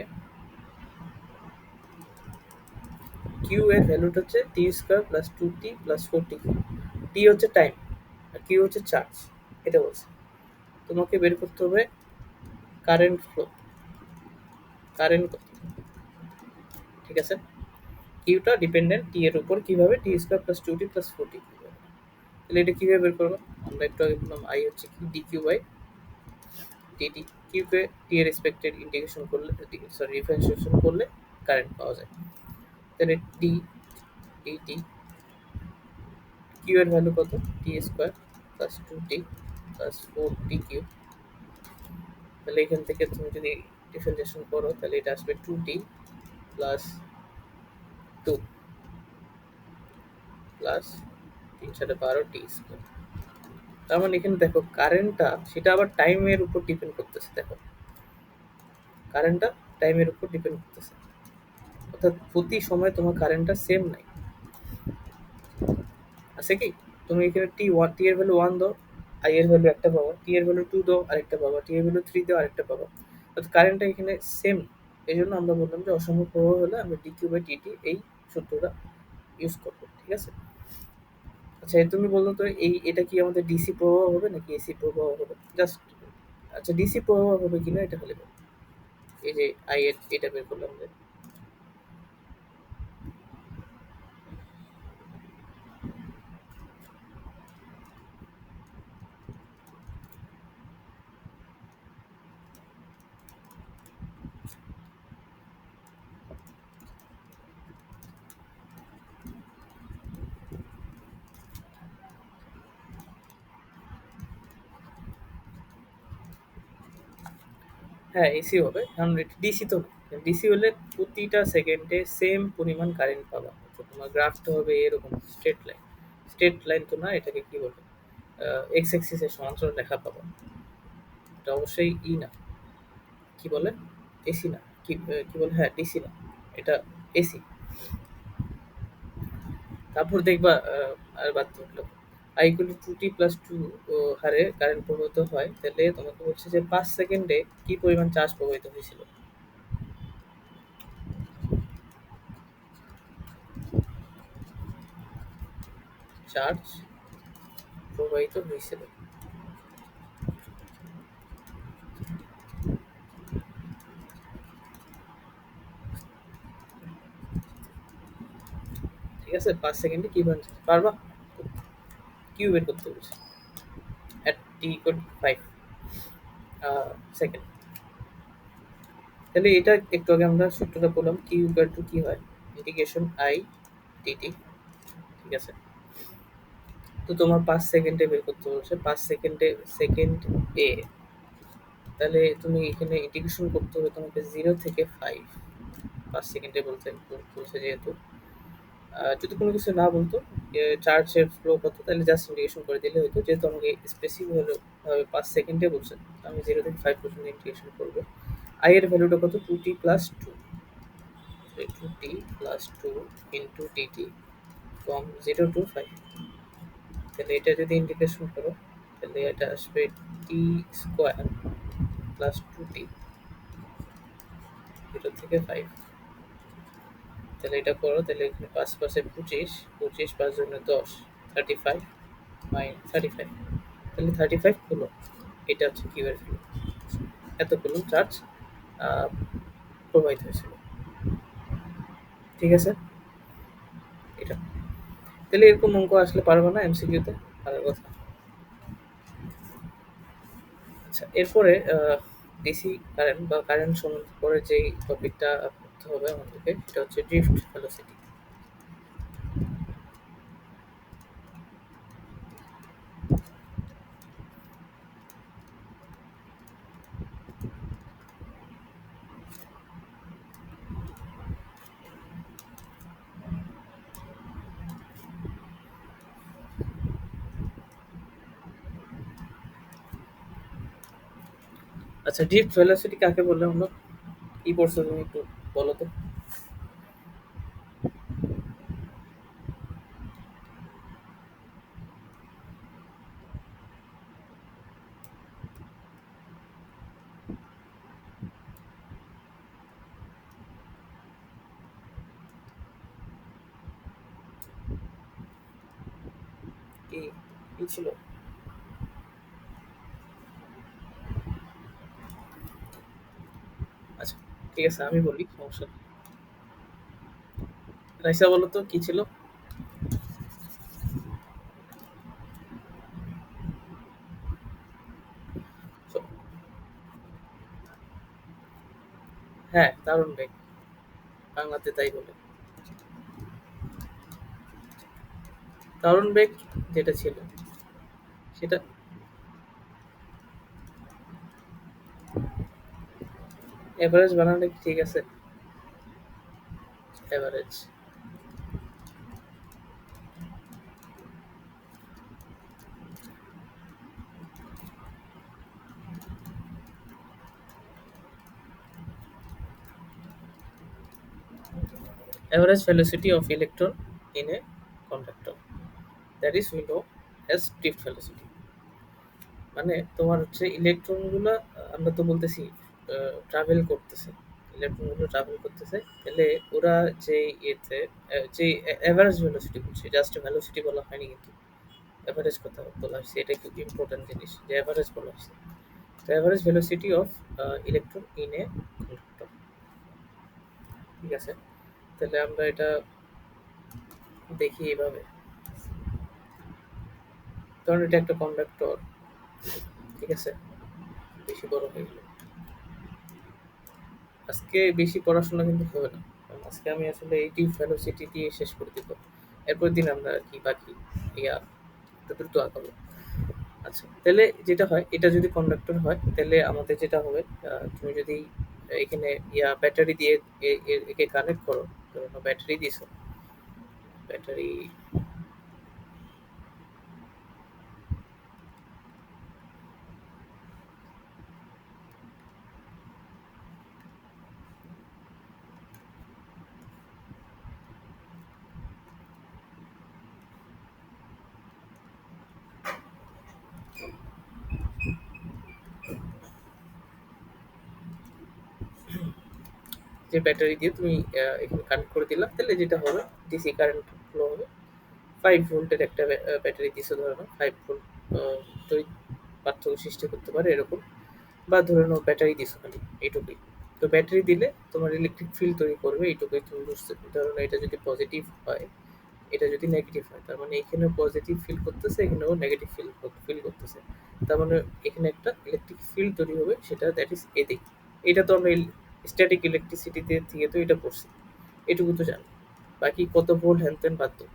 কিউ এর ভ্যালুটা হচ্ছে T square plus 2t plus 4t cube. T হচ্ছে টাইম আর কিউ হচ্ছে চার্জ, এটা বলছে। তোমাকে বের করতে হবে কারেন্ট ফ্লো, কারেন্ট, ঠিক আছে? কিউটা ডিপেন্ডেন্ট টি এর উপর, কিভাবে? T square plus 2t plus 4t। তাহলে এটা কিভাবে বের করবো? আমরা একটু আগে বললাম আই হচ্ছে কি ডি কিউ বাই ডিটি, কিউকে টি এর রেসপেক্টেড ইন্টিগ্রেশন করলে, সরি ডিফারেন্সিয়েশন করলে কারেন্ট পাওয়া যায়। তাহলে টি ডিটি, কিউ এর ভ্যালু কত? T square plus 2t plus 4t cube. তাহলে এখান থেকে তুমি যদি ডিফারেন্সিয়েশন করো, তাহলে এটা আসবে 2t প্লাস 2 প্লাস 3 × 10⁻⁻টি স্কোয়ার। তার মানে এখানে দেখো কারেন্টটা সেটা আবার টাইমের উপর ডিপেন্ড করতেছে। দেখো কারেন্টটা টাইমের উপর ডিপেন্ড করতেছে, অর্থাৎ প্রতি সময় তোমার কারেন্টটা সেম নাই, আছে কি? তুমি এখানে টি এর ভ্যালু 1 দাও, আই এর ভ্যালু একটা পাবা, টি এর ভ্যালু 2 দাও আরেকটা পাবা, টি এর ভ্যালু 3 দাও আরেকটা পাবা, অর্থাৎ কারেন্টটা এখানে সেম। এই জন্য আমরা বললাম যে অসম্ভব প্রবাহ হলে আমরা ডিকিউ বাই ডিটি এই সূত্রটা ইউজ করবো, ঠিক আছে? আচ্ছা, তুমি বলতো তো এই এটা কি আমাদের ডিসি প্রবাহ হবে নাকি এসি প্রবাহ হবে? জাস্ট, আচ্ছা ডিসি প্রবাহ হবে কিনা এটা খালি বলো। এই যে আই এর এটা বের করলাম যে, হ্যাঁ, এসি হবে। কারণ এটা ডিসি তো না। ডিসি হলে প্রতিটা সেকেন্ডে সেম পরিমাণ কারেন্ট পাবা। তো তোমার গ্রাফটা হবে এরকম স্ট্রেট লাইন। স্ট্রেট লাইন তো না, এটাকে কি বলে? এক্স অ্যাক্সিস এর সমান্তরাল রেখা পাবা। এটা অবশ্যই না। কি বলে? এসি না। কি বলে? হ্যাঁ, ডিসি না। এটা এসি। তারপর দেখবা আর বাদ থাকলো I equal to 2t plus 2 হারে কারেন্ট প্রবাহিত হয়, তাহলে তোমাকে বলছে যে 5 সেকেন্ডে কি পরিমাণ চার্জ প্রবাহিত হয়েছিল? চার্জ প্রবাহিত হয়েছিল। ঠিক আছে? 5 সেকেন্ডে কি পরিমাণ পারবা? কিউ বের করতে বলছে। at t equal to 5 second. তাহলে এটা একটু আগে আমরা সূত্রটা বললাম কিউ ইকুয়াল টু কি হয়? Integration I dt. ঠিক আছে? তো তোমার 5 সেকেন্ডে বের করতে বলছে। 5 সেকেন্ডে সেকেন্ড এ, তাহলে তুমি এখানে ইন্টিগ্রেশন করতে হবে তোমাকে 0 থেকে 5। 5 সেকেন্ডে বলছে যেহেতু যদি কোনো কিছু না বলতো চার্জের ফ্লো কত, তাহলে জাস্ট ইন্টিগ্রেশন করে দিলে হতো। যেহেতু আমাকে স্পেসিফিক ভাবে 5 সেকেন্ডে বলছে, আমি 0 থেকে 5 পর্যন্ত ইন্টিগ্রেশন করবো। আই এর ভ্যালুটা কত? 2t plus 2। 2t plus 2 into dt from 0 to 5। তাহলে এটা যদি ইন্টিগ্রেশন করো, তাহলে এটা আসবে টি স্কোয়ার প্লাস 2t 0 থেকে 5। তাহলে এটা করো, তাহলে এখানে 5 পাশে 25, 25 5 জন্য 10, 35 35। তাহলে 35 কুলম্ব। এটা হচ্ছে কিউ এর ভ্যালু। এত কুলম্ব চার্জ প্রবাহিত হয়েছিল। ঠিক আছে? এটা তাহলে এরকম অঙ্ক আসলে পারবো না এমসিকিউতে, ভালো কথা। আচ্ছা, এরপরে ডিসি কারেন্ট বা কারেন্ট সম্বন্ধে পরে যেই টপিকটা পড়তে হবে আমাদেরকে, সেটা হচ্ছে ড্রিফট ভেলোসিটি। আচ্ছা, ড্রিফট ভেলোসিটি কাকে বললে আমরা? কি পড়ছো তুমি একটু বলো তো। কি কি ছিল? আচ্ছা, ঠিক আছে, আমি বলি, সমস্যা নেই। রাইসা বলো তো কি ছিল? So, হ্যাঁ, দারুণ বেগ। বাংলাতে তাই বলে। দারুণ বেগ যেটা ছিল সেটা এভারেজ বানানো কি ঠিক আছে? Average. Average velocity of electron in a conductor, that is we know as drift velocity। মানে তোমার হচ্ছে ইলেকট্রন গুলা, আমরা তো বলতেছি ট্রাভেল করতেছে। ইলেকট্রন গুলো ট্রাভেল করতেছে, তাহলে ওরা যে ইয়েতে যে এভারেজ ভেলোসিটি বলছে, জাস্ট ভেলোসিটি বলা হয়নি কিন্তু এভারেজ কথা বলা হয়েছে। এটা খুব ইম্পর্টেন্ট জিনিস যে এভারেজ বলা হয়েছে। তো average velocity of electron in a conductor. ঠিক আছে? তাহলে আমরা এটা দেখি এভাবে। কারণ এটা একটা কন্ডাক্টর। ঠিক আছে? বেশি বড় হয়ে গেল। আজকে বেশি পড়াশোনা কিন্তু হবে না, কারণ আজকে আমি আসলে এই টিউব ভেলোসিটি দিয়ে শেষ করে দিব। এরপর দিন আমরা আর কি বাকি ইয়া একটু দ্রুত আঁকাবো। আচ্ছা, তাহলে যেটা হয়, এটা যদি কন্ডাক্টর হয় তাহলে আমাদের যেটা হবে, তুমি যদি এখানে ব্যাটারি দিয়ে একে কানেক্ট করো, ধরো ব্যাটারি দিছো, ব্যাটারি, যে ব্যাটারি দিয়ে তুমি এখানে কানেক্ট করে দিলাম, তাহলে যেটা হবে, ডিসি কারেন্ট ফ্লো হবে। 5 ভোল্টের একটা ব্যাটারি দিছো, ধরে নাও 5 ভোল্ট তড়িৎ পার্থক্য সৃষ্টি করতে পারে এরকম, বা ধরে নাও ব্যাটারি দিছো খালি এইটুকুই। তো ব্যাটারি দিলে তোমার ইলেকট্রিক ফিল্ড তৈরি করবে, এইটুকুই তুমি বুঝতে, ধরো না এটা যদি পজিটিভ হয়, এটা যদি নেগেটিভ হয়, তার মানে এখানেও পজিটিভ ফিল করতেছে, এখানেও নেগেটিভ ফিল করতেছে। তার মানে এখানে একটা ইলেকট্রিক ফিল্ড তৈরি হবে, সেটা দ্যাট ইজ এদিক। এটা তো আমরা স্ট্যাটিক ইলেকট্রিসিটিতে থেকে তো এটা পড়ছি, এটুকু তো জানি। বাকি কত ভোল্ট হ্যান ত্যান বাদ দাও।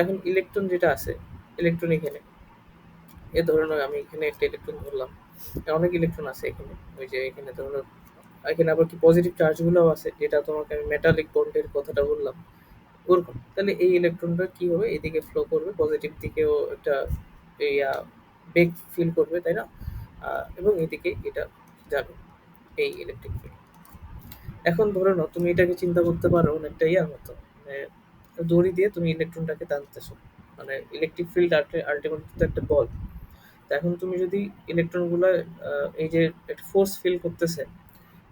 এখন ইলেকট্রন যেটা আছে, ইলেকট্রন এখানে, এ ধরে নাও আমি এখানে একটা ইলেকট্রন ধরলাম, অনেক ইলেকট্রন আছে এখানে, ওই যে এখানে ধরে নাও, এখানে আবার কি পজিটিভ চার্জগুলোও আছে, যেটা তোমাকে আমি মেটালিক বন্ডের কথাটা বললাম, ওরকম। তাহলে এই ইলেকট্রনটা কি হবে, এদিকে ফ্লো করবে, পজিটিভ দিকেও একটা ইয়া বেগ ফিল করবে, তাই না? এবং এদিকে এটা যাবে, এই ইলেকট্রিক ফিল্ড। এখন ধরে নাও তুমি এটাকে চিন্তা করতে পারো অনেকটা ইয়ার মতো, মানে দড়ি দিয়ে তুমি ইলেকট্রনটাকে টানতেছো, মানে ইলেকট্রিক ফিল্ড আলটিমেটলি তো একটা বল। তো এখন তুমি যদি ইলেকট্রনগুলো, এই যে একটা ফোর্স ফিল করতেছে,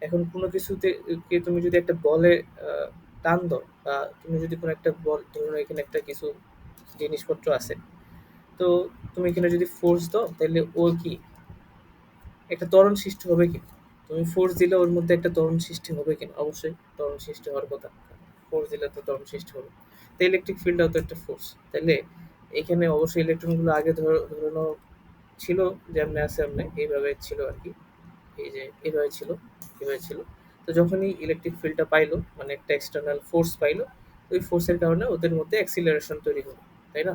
এখন কোনো কিছুতে কে তুমি যদি একটা বলে টান দাও, বা তুমি যদি কোনো একটা বল, ধরুন এখানে একটা কিছু জিনিসপত্র আছে, তো তুমি এখানে যদি ফোর্স দাও, তাহলে ও কি একটা ত্বরণ সৃষ্টি হবে কি? তুমি ফোর্স দিলে ওর মধ্যে একটা ত্বরণ সৃষ্টি হবে কিনা? অবশ্যই ত্বরণ সৃষ্টি হওয়ার কথা। ফোর্স দিলে তো ত্বরণ সৃষ্টি হবে। তো ইলেকট্রিক ফিল্ডটাও তো একটা ফোর্স। তাইলে এখানে অবশ্যই ইলেকট্রনগুলো আগে ধরানো ছিল, যেমনি আছে এমনি এইভাবে ছিল আরকি। এই যে এভাবে ছিল, এভাবে ছিল। তো যখনই ইলেকট্রিক ফিল্ডটা পাইলো, মানে একটা এক্সটার্নাল ফোর্স পাইলো, ওই ফোর্সের কারণে ওদের মধ্যে অ্যাক্সিলারেশন তৈরি হলো। তাই না?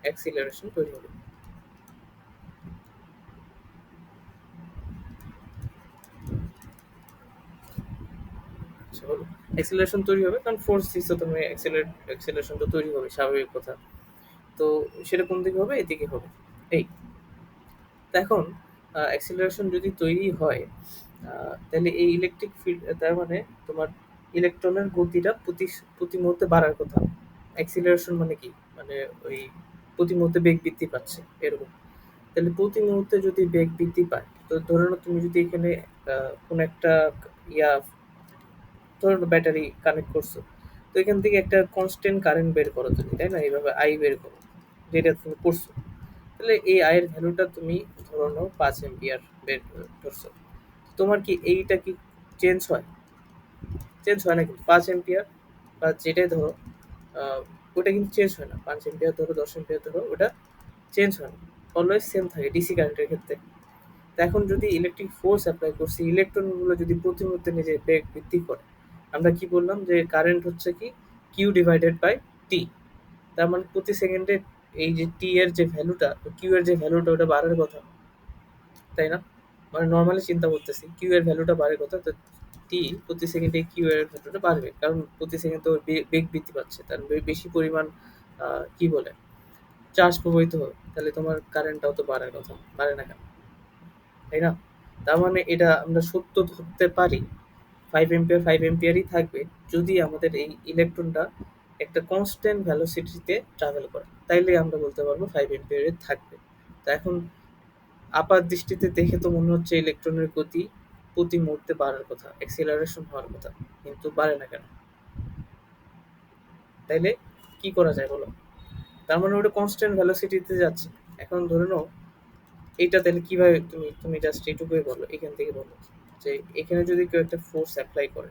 অ্যাক্সিলারেশন তৈরি হলো। আচ্ছা, হলো। অ্যাক্সিলারেশন তৈরি হবে কারণ ফোর্স দিচ্ছ তুমি, অ্যাক্সিলারেশন তো তৈরি হবে, স্বাভাবিক কথা। তো সেটা কোন দিকে হবে? এদিকে হবে। এই, তো এখন অ্যাক্সিলারেশন যদি তৈরি হয়, তাহলে এই ইলেকট্রিক ফিল্ড, তার মানে তোমার ইলেকট্রনের গতিটা প্রতি প্রতি মুহূর্তে বাড়ার কথা। অ্যাক্সিলারেশন মানে কি? মানে ওই প্রতি মুহূর্তে বেগ বৃদ্ধি পাচ্ছে এরকম। তাহলে প্রতি মুহূর্তে যদি বেগ বৃদ্ধি পায়, তো ধরে নাও তুমি যদি এখানে কোনো একটা ইয়া ধরো ব্যাটারি কানেক্ট করছো, তো এখান থেকে একটা কনস্ট্যান্ট কারেন্ট বের করো তুমি, তাই না? এইভাবে আই বের করো, যেটা তুমি করছো। তাহলে এই আয়ের ভ্যালুটা তুমি ধরো নাও 5 এম্পিয়ার বের ধরছো। তোমার কি এইটা কি চেঞ্জ হয়? চেঞ্জ হয় না, কিন্তু 5 এম্পিয়ার বা যেটাই ধরো, আহ, ওটা কিন্তু চেঞ্জ হয় না। 5 এম্পিয়ার ধরো, 10 এম্পিয়ার ধরো, ওটা চেঞ্জ হয় না, অলওয়েজ সেম থাকে ডিসি কারেন্টের ক্ষেত্রে। তো এখন যদি ইলেকট্রিক ফোর্স অ্যাপ্লাই করছি, ইলেকট্রনগুলো যদি প্রতি মুহূর্তে নিজে বেগ বৃদ্ধি করে, আমরা কি বললাম যে কারেন্ট হচ্ছে কি, কিউ ডিভাইডেড বাই টি। তার মানে প্রতি সেকেন্ডে এই যে টি এর যে ভ্যালুটা, কিউ এর যে ভ্যালুটা, ওটা বাড়ার কথা, তাই না? মানে নর্মালি চিন্তা করতেছি, কিউ এর ভ্যালুটা বাড়ার কথা, তো টি প্রতি সেকেন্ডে কিউ এর ভ্যালুটা বাড়বে, কারণ প্রতি সেকেন্ডে তো বেগ বৃদ্ধি পাচ্ছে, তার বেশি পরিমাণ কি বলে চার্জ প্রবাহিত হবে, তাহলে তোমার কারেন্টটাও তো বাড়ার কথা, বাড়ে না কেন? তাই না? তার মানে এটা আমরা সত্য ধরতে পারি, 5 এম্পিয়ার 5 এম্পিয়ারই থাকবে, যদি আমাদের এই ইলেকট্রনটা একটা কনস্ট্যান্ট ভ্যালোসিটিতে ট্রাভেল করে, তাইলে আমরা বলতে পারবো 5 এম্পিয়ারে থাকবে। তা এখন আপাত দৃষ্টিতে দেখে তো মনে হচ্ছে ইলেকট্রনের গতি প্রতি মুহূর্তে বাড়ার কথা, অ্যাক্সিলারেশন হওয়ার কথা, কিন্তু বাড়ে না কেন? তাইলে কি করা যায় বলো? তার মানে ওটা কনস্ট্যান্ট ভ্যালোসিটিতে যাচ্ছে। এখন ধরে নাও এইটা, তাহলে কিভাবে তুমি তুমি জাস্ট এইটুকুই বলো, এখান থেকে বলো যে এখানে যদি কেউ একটা ফোর্স অ্যাপ্লাই করে,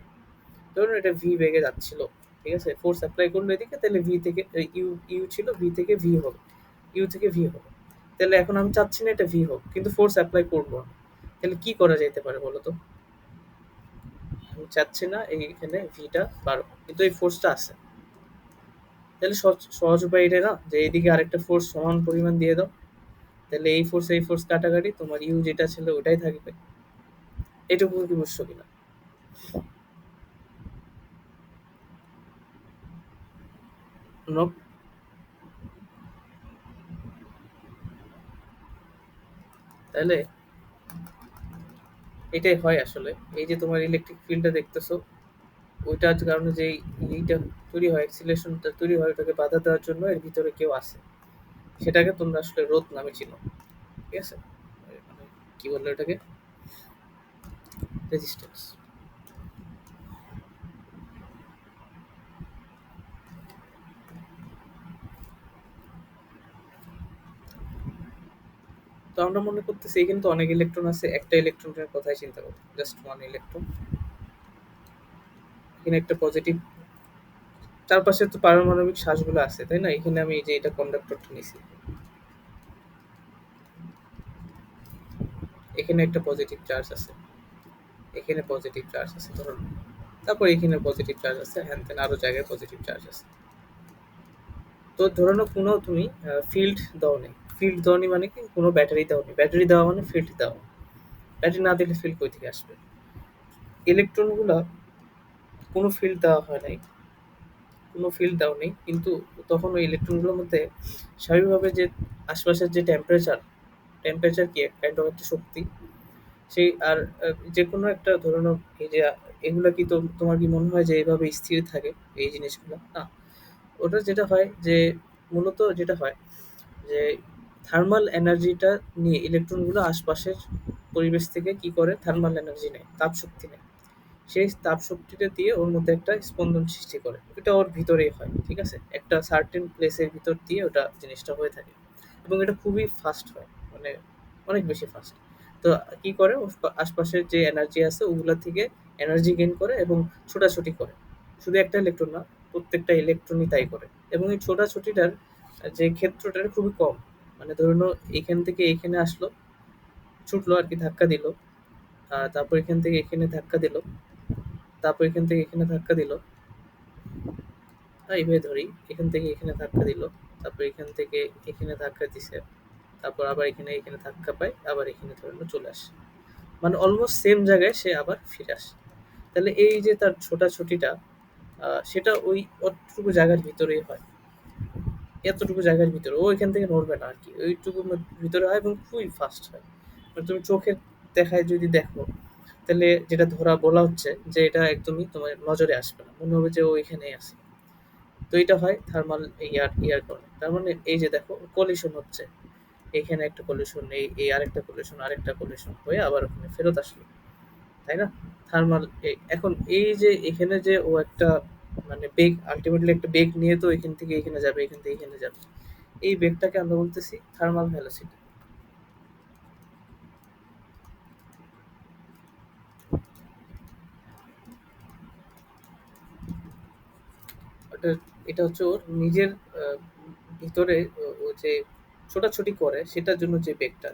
ধরুন এটা ভি বেগে যাচ্ছিল, ঠিক আছে? ফোর্স অ্যাপ্লাই করলো এদিকে, তাহলে ভি থেকে ইউ, ইউ ছিল, ভি থেকে ভি হবে, ইউ থেকে ভি হবে। তাহলে এখন আমি চাচ্ছি না এটা ভি হোক, কিন্তু ফোর্স অ্যাপ্লাই করবো না। তাহলে কি করা যেতে পারে বলো তো? আমি চাচ্ছি না এইখানে ভিটা বাড়ো, কিন্তু এই ফোর্সটা আছে। তাহলে সহজ সহজ উপায় এটা না, যে এইদিকে আরেকটা ফোর্স সমান পরিমাণ দিয়ে দাও, তাহলে এই ফোর্স কাটাকাটি তোমার ইউ যেটা ছিল ওটাই থাকবে। এটুকু কি বুঝছো কিনা? নোপ। তাহলে এটাই হয় আসলে। এই যে তোমার ইলেকট্রিক ফিল্ডটা দেখতেছো, ওইটার কারণে যে এইটা তৈরি হয়, অ্যাক্সিলারেশনটা তৈরি হয়, ওটাকে বাধা দেওয়ার জন্য এর ভিতরে কেউ আছে। সেটাকে তোমরা আসলে রোধ নামে চিনো। ঠিক আছে? মানে কি বললো এটাকে? রেজিস্ট্যান্স। তো আমরা মনে করতেছি এখানে তো অনেক ইলেকট্রন আছে, একটা ইলেকট্রনের কথাই চিন্তা করো, জাস্ট ওয়ান ইলেকট্রন। এখানে একটা পজিটিভ, চারপাশে তো পারমাণবিক শ্বাসগুলো আছে, তাই না? এখানে আমি এই যে এটা কন্ডাক্টরটা নিছি, এখানে একটা পজিটিভ চার্জ আছে, এখানে পজিটিভ চার্জ আছে ধরুন, তারপর এখানে পজিটিভ চার্জ আছে, হ্যান তেন আরো জায়গায় পজিটিভ চার্জ আছে। তো ধরে নাও কোনো তুমি ফিল্ড দাওনি। ফিল্ড দাওনি মানে কি? কোনো ব্যাটারি দাওনি। ব্যাটারি দেওয়া মানে ফিল্ড দেওয়া। ব্যাটারি না দিলে ফিল্ড কই থেকে আসবে? ইলেকট্রনগুলা কোনো ফিল্ড দেওয়া হয় নাই, কোনো ফিল্ড দেওয়া নেই, কিন্তু তখন ওই ইলেকট্রনগুলোর মধ্যে স্বাভাবিকভাবে যে আশপাশের যে টেম্পারেচার কি কাইন্ড অফ একটা শক্তি, সেই আর যে কোনো একটা ধরে নাও এই যে এগুলা কি তোমার কি মনে হয় যে এইভাবে স্থির থাকে এই জিনিসগুলো? না। ওটা যেটা হয় যে মূলত যেটা হয় যে থার্মাল এনার্জিটা নিয়ে ইলেকট্রনগুলো আশপাশের পরিবেশ থেকে কি করে, থার্মাল এনার্জি নেয়, তাপ শক্তি নেয়। সেই তাপ শক্তিটা দিয়ে ওর মধ্যে একটা স্পন্দন সৃষ্টি করে। এটা ওর ভিতরেই হয়, ঠিক আছে? একটা সার্টেন প্লেসের ভিতর দিয়ে ওটা জিনিসটা হয়ে থাকে, এবং এটা খুবই ফাস্ট হয়, মানে অনেক বেশি ফাস্ট। তো কি করে, ওর আশপাশের যে এনার্জি আছে ওগুলা থেকে এনার্জি গেইন করে এবং ছোটাছুটি করে। শুধু একটা ইলেকট্রন না, প্রত্যেকটা ইলেকট্রনই তাই করে। এবং এই ছোটাছুটিটার যে ক্ষেত্রটা খুবই কম। মানে ধরুন এখান থেকে এখানে আসলো, ছুটলো আর কি, ধাক্কা দিল, তারপর এখান থেকে এখানে ধাক্কা দিল, তারপর এখান থেকে এখানে ধাক্কা দিল, এইভাবে ধরি, এখান থেকে এখানে ধাক্কা দিল, তারপর এখান থেকে এখানে ধাক্কা দিছে, তারপর আবার এখানে এখানে ধাক্কা পায়, আবার এখানে ধরুন চলে আসে। মানে অলমোস্ট সেম জায়গায় সে আবার ফিরে আসে। তাহলে এই যে তার ছোটাছুটিটা, সেটা ওই অতটুকু জায়গার ভিতরেই হয়। এতটুকু জায়গার ভিতরে ও এখান থেকে নড়বে না আর কি, ওইটুকু ভিতরে হয় এবং খুবই ফাস্ট হয়। মানে তুমি চোখের দেখায় যদি দেখো, তাহলে যেটা ধরা বলা হচ্ছে যে এটা একদমই তোমার নজরে আসবে না, মনে হবে যে ও এখানেই আছে। তো এটা হয় থার্মাল ইয়ার কারণে। তার মানে এই যে দেখো কলিশন হচ্ছে, এখানে একটা কলিশন, এই আরেকটা কলিশন, আরেকটা কলিশন হয়ে আবার ওখানে ফেরত আসলো, তাই না? থার্মাল। এখন এই যে এখানে যে ও একটা মানে বেগ, আলটিমেটলি একটা বেগ নিয়ে তো এখান থেকে এখানে যাবে, এখান থেকে এখানে যাবে। এই বেগটাকে আমরা বলতেছি থার্মাল ভ্যালোসিটি। ওটা, এটা হচ্ছে ওর নিজের আহ, ভিতরে ও যে ছোটাছুটি করে সেটার জন্য যে বেগটা।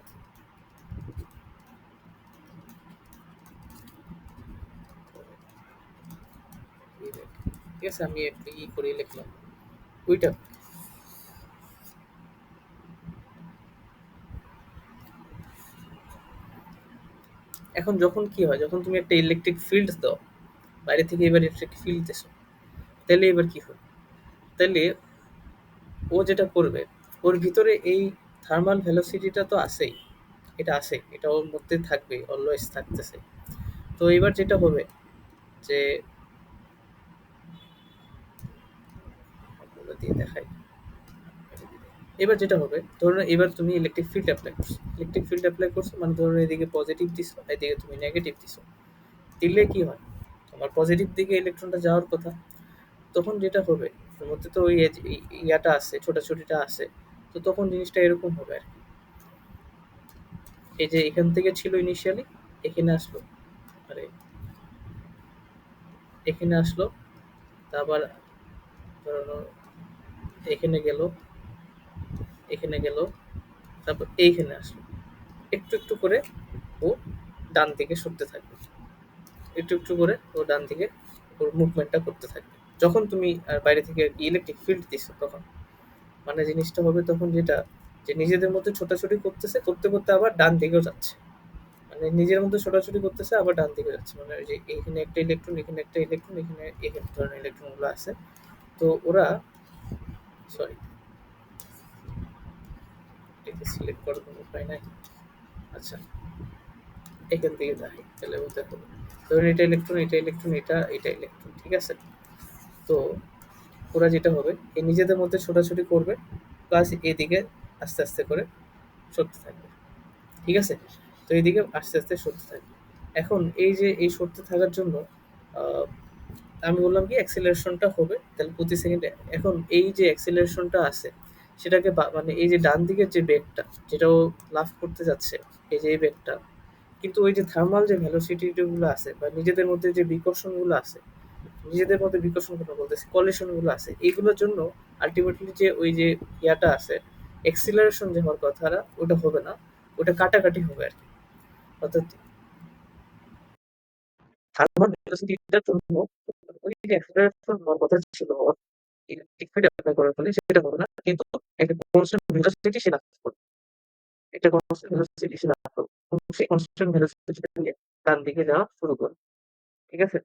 এই বেগ। ঠিক আছে, আমি একটু করে লিখলাম ওইটা। এখন যখন কি হয়, যখন তুমি একটা ইলেকট্রিক ফিল্ড দাও, বাইরে থেকে এবার ইলেকট্রিক ফিল্ড দিছো, তাহলে এবার কি হবে? তাহলে ও যেটা করবে, ওর ভিতরে এই থার্মাল ভেলোসিটিটা তো আছেই, এটা আছে, এটা ওর মধ্যে থাকবে, অলওয়েজ থাকতেছে। তো এবার যেটা হবে যে ওগুলো দিয়ে দেখাই, এবার যেটা হবে ধরুন এবার তুমি ইলেকট্রিক ফিল্ড অ্যাপ্লাই করছো, ইলেকট্রিক ফিল্ড অ্যাপ্লাই করছো মানে ধরুন এদিকে পজিটিভ দিছো, এদিকে তুমি নেগেটিভ দিছো। দিলে কি হয়, তোমার পজিটিভ দিকে ইলেকট্রনটা যাওয়ার কথা। তখন যেটা হবে, ওর মধ্যে তো ওই ইয়াটা আছে, ছোটাছুটিটা আছে। তো তখন জিনিসটা এরকম হবে আর কি। এই যে এখান থেকে ছিল ইনিশিয়ালি, এখানে আসলো, আরে এখানে আসলো, তারপর ধরো এখানে গেল, এখানে গেল, তারপর এইখানে আসলো। একটু একটু করে ও ডান দিকে সরতে থাকবে, একটু একটু করে ও ডান দিকে ওর মুভমেন্টটা করতে থাকবে। যখন তুমি বাইরে থেকে ইলেকট্রিক ফিল্ড দিচ্ছ তখন, মানে জিনিসটা হবে তখন যেটা, যে নিজেদের মধ্যে ছোটাছুটি করতেছে, করতে করতে আবার ডান দিকেও যাচ্ছে, মানে নিজের মধ্যে ছোটাছুটি করতেছে আবার ডান দিকে যাচ্ছে, মানে ওই যে এখানে একটা ইলেকট্রন, এখানে একটা ইলেকট্রন, এখানে এই ধরনের ইলেকট্রন গুলো আছে। তো ওরা, সরি, এটাকে সিলেক্ট করার কোনো উপায় নাই। আচ্ছা, এখান থেকে যাই তাহলে বলতে হবে, ধরুন এটা ইলেকট্রন, এটা ইলেকট্রন, এটা ইলেকট্রন, ঠিক আছে? তো ওরা যেটা হবে, এই নিজেদের মধ্যে ছোটাছুটি করবে, প্লাস এদিকে আস্তে আস্তে করে সরতে থাকবে, ঠিক আছে? তো এইদিকে আস্তে আস্তে সরতে থাকবে। এখন এই যে এই সরতে থাকার জন্য আহ, আমি বললাম কি অ্যাক্সিলারেশনটা হবে তাহলে প্রতি সেকেন্ডে। এখন এই যে অ্যাক্সিলারেশনটা আছে সেটাকে মানে এই যে ডান দিকের যে বেগটা যেটাও লাফ করতে যাচ্ছে, এই যে এই বেগটা, কিন্তু ওই যে থার্মাল যে ভেলোসিটি গুলো আছে বা নিজেদের মধ্যে যে বিকর্ষণ গুলো আছে, নিজেদের মধ্যে বিকর্ষণ কথা বলতেছি, কলিশন গুলো আছে, এইগুলোর জন্য আলটিমেটলি যে ওই যে ইয়াটা আছে, এক্সিলারেশন যে হওয়ার কথাটা ওটা হবে না, ওটা কাটাকাটি হবে আর কি। অর্থাৎ থার্মাল ভেলোসিটিটার জন্য ওই যে অ্যাক্সিলারেশন হওয়ার কথা ছিল, স্পিড অ্যাপ্লাই করার ফলে সেটা হবে না, কিন্তু একটা কনস্ট্যান্ট ভেলোসিটি সে লাভ করবে, একটা কনস্ট্যান্ট ভেলোসিটি সে লাভ করবে, সেই কনস্ট্যান্ট ভেলোসিটিটা নিয়ে ডান দিকে যাওয়া শুরু করবে, ঠিক আছে?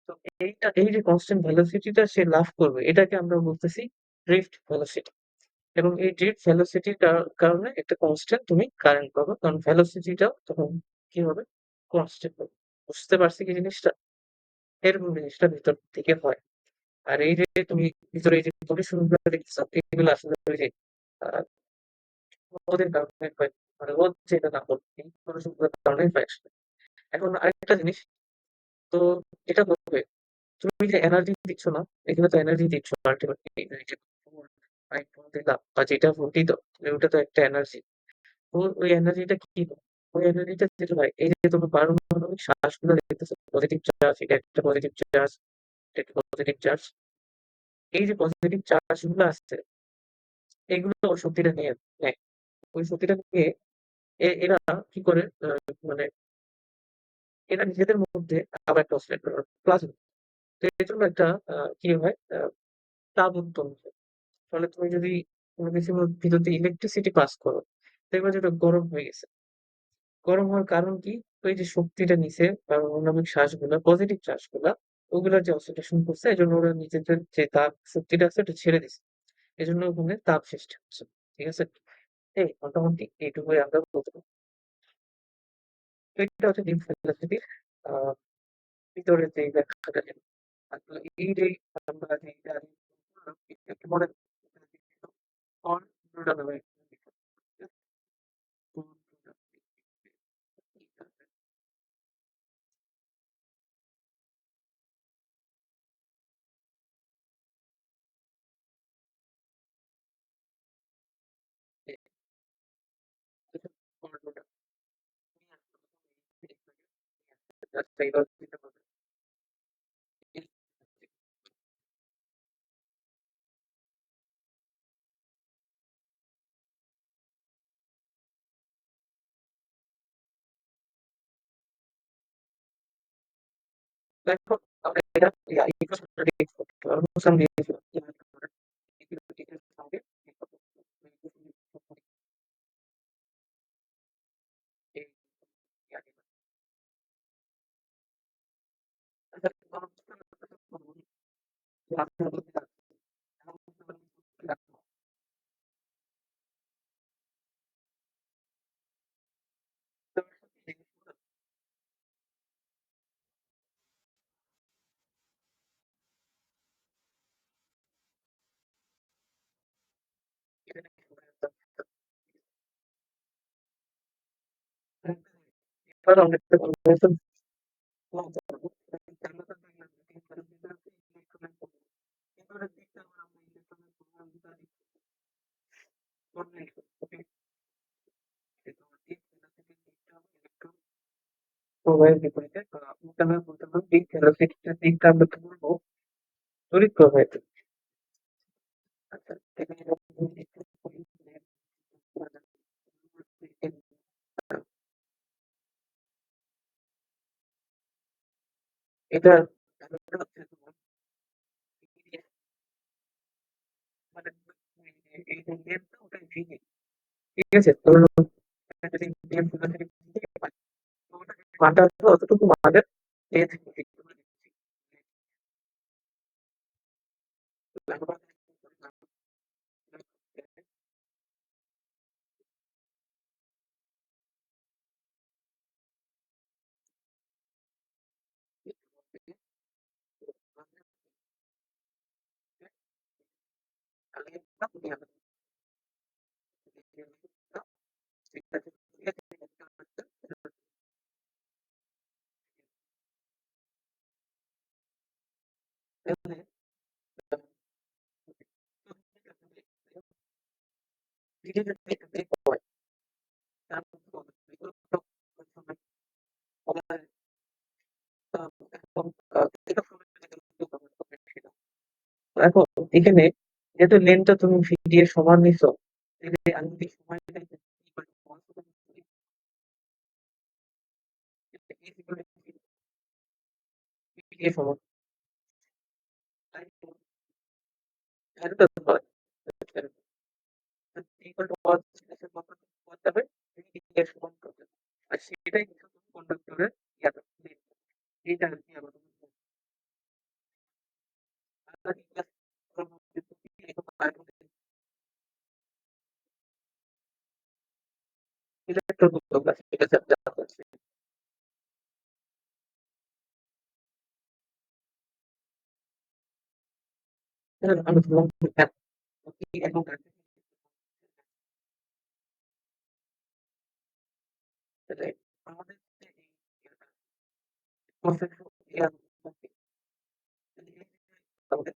তো এইটা, এই যে কনস্ট্যান্ট ভেলোসিটিটা সে লাভ করবে এটাকে আমরা বলতেছি ড্রিফট ভেলোসিটি। এবং এই ড্রিফট ভেলোসিটির কারণে একটা কনস্ট্যান্ট তুমি কারেন্ট পাবে, কারণ ভেলোসিটিটাও তখন কি হবে, কনস্ট্যান্ট হবে। বুঝতে পারছি কি জিনিসটা? এরকম জিনিসটা ভিতর থেকে হয়। আর এই যে তুমি ভিতরে এই যে পলিশনগুলো দেখতেছো, এগুলো আসলে ওই যে আহ, রোদের কারণে হয়, মানে রোদ যেটা না বল, এই পলিশনগুলোর কারণে হয় আসলে। এখন আরেকটা জিনিস, তো এটা বলবে, তুমি যে এনার্জি দিচ্ছ না, এখানে তো এনার্জি দিচ্ছ আলটিমেটলি, এই যে দিলাম বা যেটা ভোল্টই দাও, ওটা তো একটা এনার্জি। তো ওই এনার্জিটা কি হয়? ওই এনার্জিটা যেটা হয়, এই যে তুমি পারমাণবিক শ্বাসগুলো দেখতেছো, পজিটিভ চার্জ, এটা একটা পজিটিভ চার্জ, এটা একটা পজিটিভ চার্জ, এই যে পজিটিভ চার্জ গুলো আছে, এগুলো ওই শক্তিটা নিয়ে নেয়। ওই শক্তিটা নিয়ে এরা কি করে, মানে এরা নিজেদের মধ্যে আবার একটা অসিলেট করে প্লাজমা। তো এর জন্য একটা কি হয়, তাপ উৎপন্ন হয়। ফলে তুমি যদি কোনো কিছুর ভিতর দিয়ে ইলেকট্রিসিটি পাস করো, দেখবে যে ওটা গরম হয়ে গেছে। গরম হওয়ার কারণ কি? ওই যে শক্তিটা নিছে পারমাণবিক শ্বাসগুলা, পজিটিভ চার্জগুলা, ওগুলা যে অক্সিডেশন করছে, এজন্য ওরা নিজেদের যে তাপ শক্তিটা আছে ওটা ছেড়ে দিছে। এজন্য ওখানে তাপ সৃষ্টি হচ্ছে। ঠিক আছে? এই মোটামুটি এইটুকুই আমরা বলতে পারি। তো এটা হচ্ছে ডিপ ফিলোসফির আহ ভিতরে যে ব্যাখ্যাটা যেটা। আসলে এই যে আমরা যে একটু মনে on রুডামের দেখো আমরা এটা ইনফ্রাস্ট্রাকচার ডিটেক্ট করতে পারবো, হোসাম দিয়েছিল সঙ্গে এই এবার আমরা একটা কনভার্সন করতে পারবো। প্রবাহের বিপরীতে উল্টা ভাবে বলতে পারবো, এই ভেলোসিটিটার দিকটা আমরা কি বলবো, তড়িৎ প্রবাহের দিক। আচ্ছা, এখানে এটা মানে এই যে লেন্থটা ওটা ভি, ঠিক আছে? তো যদি DM থেকে পাই, তো ওটা যে মানটা আসবে অতটুকু মানের A থেকে pick করে দিচ্ছি। এখন এখানে যেহেতু লেনটা তুমি ভিডিও সমান নিছো, আমি যদি সময় সমান আর সেটাই কিন্তু কন্ডাক্টরের এইটা আর কি আমাদের ইলেকট্রন ক্লাস ঠিক আছে আমি তোমার এবং আমাদের যে এই কনসেপ্ট আমাদের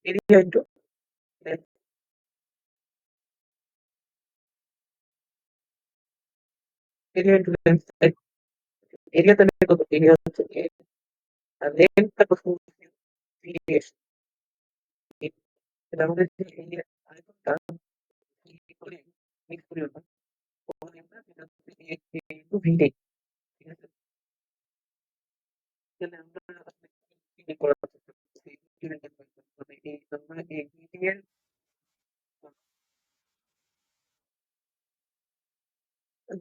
area into area into length area তাহলে কত এরিয়া হচ্ছে আর লেন্থটা কত ভেরিয়েশন এটা আমাদের যে এরিয়া আয়তনটা করে মিক্স করি আমরা তখন আমরা যেটা হচ্ছে ইন্টু ভিডি ঠিক আছে তাহলে আমরা আসলে কি করার চেষ্টা করছি মানে এই আমরা এই ভিডি এর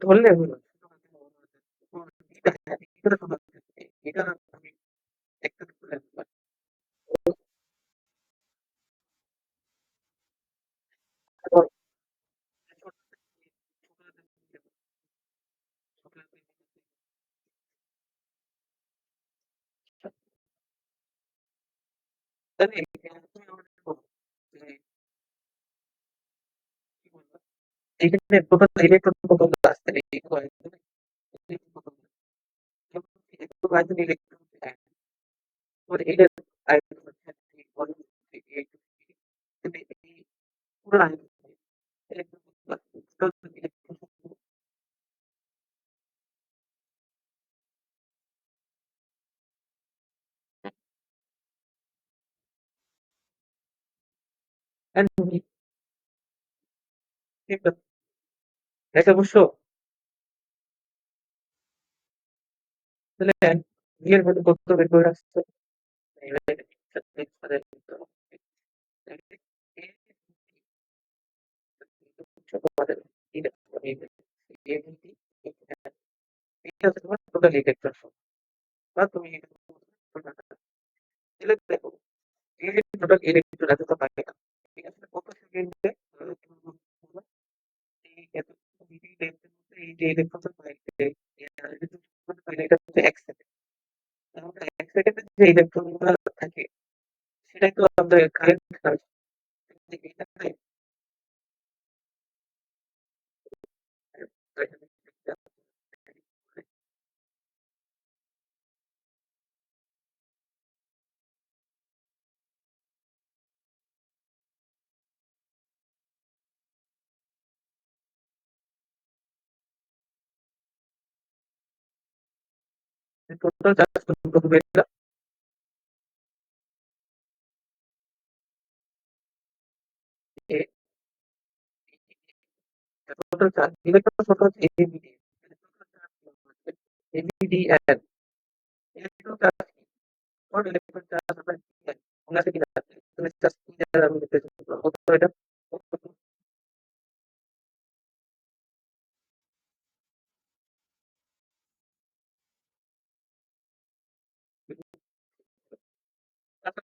ধরলে হলো এটা আমি একটা তাহলে তুমি আমাকে বলো যে কি বলবো এখানে টোটাল ইলেকট্রন কত আসছে এই কয়েকজন একটু আয়তন ইলেকট্রন মানে এটা আয়তন হচ্ছে পুরো আয়তন এটা অবশ্য তাহলে বিয়ের মধ্যে কত বের করে রাখছে টোটাল ইলেকট্রন বা তুমি দেখো টোটাল ইলেকট্রন এতটা পাই না ঠিক আছে কত সেকেন্ডে এই এত এই যে ইলেকট্রনটা পাইছে এটা হচ্ছে এক সেকেন্ড তাহলে এক সেকেন্ডে যে ইলেকট্রন গুলো থাকে সেটাই তো আমাদের কারেন্ট টোটাল চার্জ কত হবে টোটাল চার্জ ইলেকট্রন ছোট হচ্ছে এবিডি এবিডি এর ইলেকট্রন চার্জ ইলেকট্রন চার্জ মনে আছে কিনা? তুমি জাস্ট ক্লিয়ার আমি দেখতে পাবো তো এটা।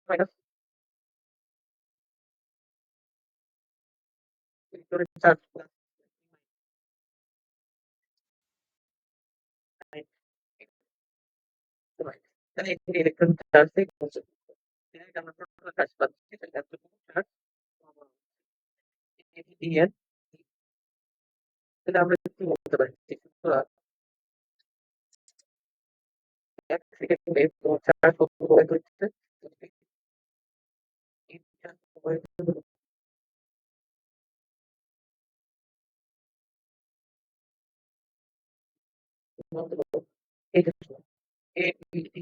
মাইনাস ইলেকট্রনের চার্জ প্লাস তাহলে এখানে ইলেকট্রন চার্জ থেকে আমরা টোটাল চার্জ পাচ্ছি এতটুকু চার্জ এন, তাহলে আমরা কি বলতে পারি এক সেকেন্ডে চার্জ প্রবাহিত হচ্ছে এই চার্জ প্রবাহিত হলো মাত্র এইটা A B D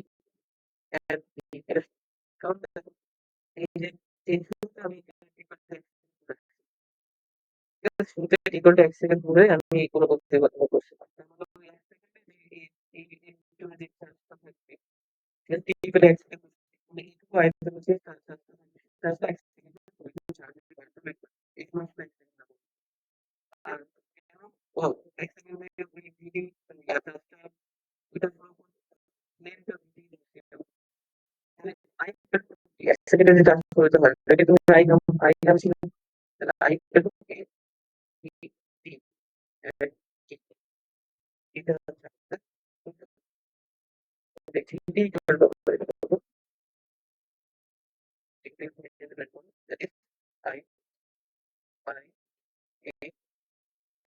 and B এর কারণ দেখো এই যে টেনশনটা আমি এখানে শুরুতে ইকুয়াল টু ১ সেকেন্ড ধরে আমি কোনো করতে পারবো করছি। তার মানে ওই ১ সেকেন্ডে যে এই ইলেকট্রনের যে চার্জটা থাকবে সেটা ইকুয়াল ১ সেকেন্ড মানে এইটুকু আয়তন হচ্ছে চার্জটা ১ সেকেন্ডে ওই চার্জের মাধ্যমে এই মাসটা ১ সেকেন্ড আর কেন ও ১ সেকেন্ডে ওই রিডিং চার্জটা ওইটা লেন্থটা রিডিং মানে আই ১ সেকেন্ডে যে চার্জ করতে হয় এটাকে তুমি আই নাম ছিল তাহলে আই এটা হচ্ছে three that is I by A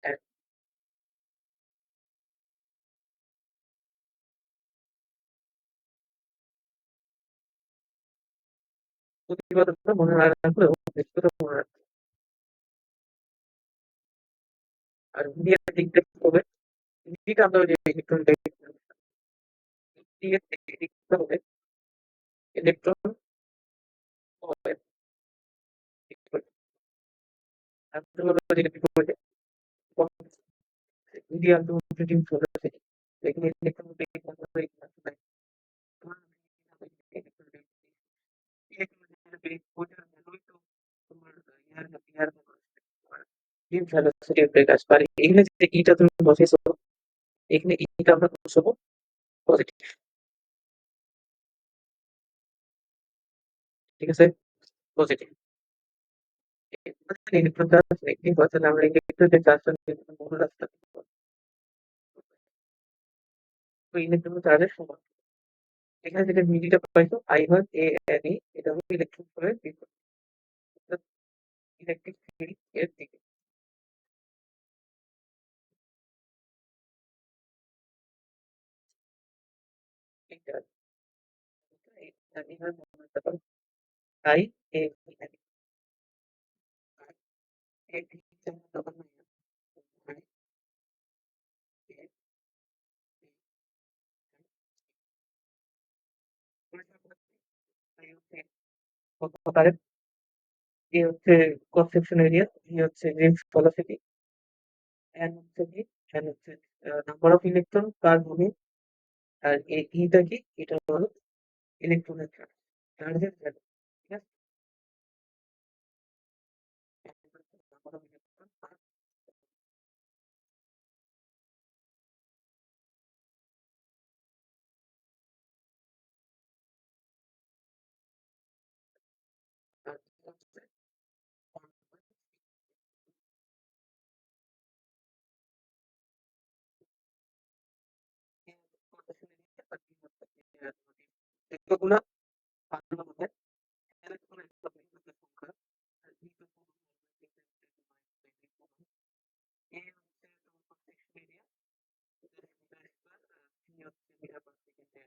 and প্রতিবাদকটা মনে রাখলেও ব্যক্তিগত মনে রাখতে আর মিডিয়া দিকটা কি হবে মিডিয়াটা আমরা ওই যে ইলেকট্রন দিকটা হবে ইলেকট্রন হবে মিডিয়া তো প্রোটিন চলেছে এখানে ইলেকট্রন কাজ পারে এখানে যে ইটা তুমি বসেছো এখানে ইটা আমরা বসাবো পজিটিভ ঠিক আছে পজিটিভ ইলেকট্রন চার্জ নেগেটিভ আছে আমরা ইলেকট্রনের চার্জটা মনে রাখতে তো ইলেকট্রন চার্জের সমান এখানে যেটা মিডিটা পাইছো I1 A N E এটা হলো ইলেকট্রন ফ্লোয়ের বিপরীত ইলেকট্রিক ফিল্ড এর দিকে এটা এইভাবে মনে রাখতে পারো I A N E এর দিকে যেমন তখন I A I হচ্ছে কত কারেন্ট এ হচ্ছে ক্রস সেকশন এরিয়া ই হচ্ছে রিংস ভেলোসিটি এন হচ্ছে কি এন হচ্ছে number of electron per volume আর ইটা কি এটা হলো ইলেকট্রনের চার্জ চার্জের ভ্যালু ঠিক আছে নাম্বার অফ ইলেকট্রন পার আর হচ্ছে এতগুলা পাঠানো হবে এতগুলো সংখ্যা আর এ হচ্ছে তোমার প্রত্যেকটা এরিয়া মিটার স্কয়ার সি হচ্ছে মিটার পার সেকেন্ডে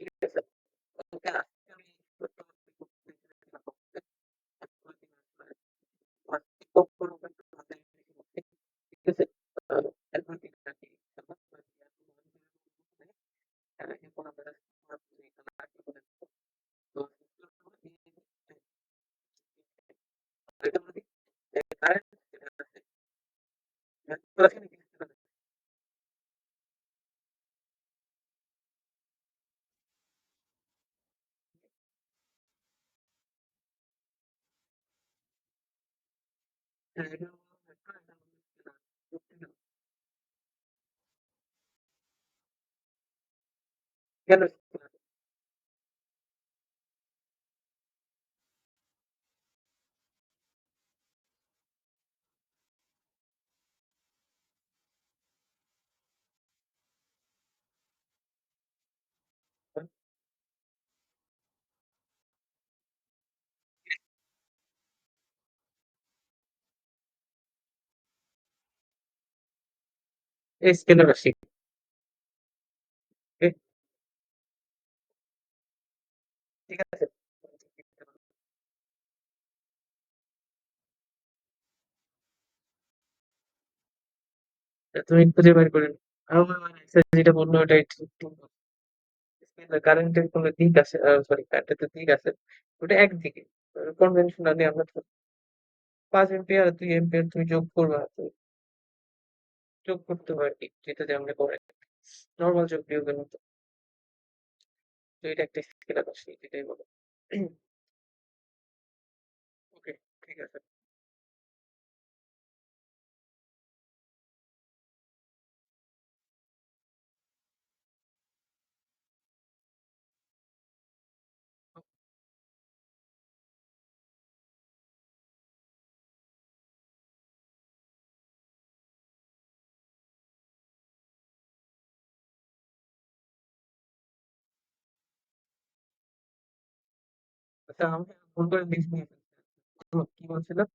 ঠিক আছে ওকে আজকে আমি ঠিক আছে এরপর কি এরপর আমরা তো হ্যাঁ, এটা বললাম একটা, এটা হচ্ছে না, সত্যি না। কেন সত্যি না? এই স্কেলার রাশি। এ ঠিক আছে? তুমি খুঁজে বের করে নিও। আমার মনে হয় যেটা বললো ওটাই ঠিক। কারেন্টের কোনো দিক আছে, সরি কারেন্টের তো দিক আছে। ওটা একদিকে। কনভেনশনালি আমরা ধরি ৫ এম্পিয়ার আর ২ এম্পিয়ার তুমি যোগ করবা। তো যোগ করতে হয় আরকি। যেটা যেমনে করে। নরমাল যোগ বিয়োগের মতো। তো এটা একটা স্কেলার রাশি এটাই বলে। ওকে, ঠিক আছে। আচ্ছা আমি ভুল করে লিস্ট নিয়ে ফেলছি। কি বলছিলাম?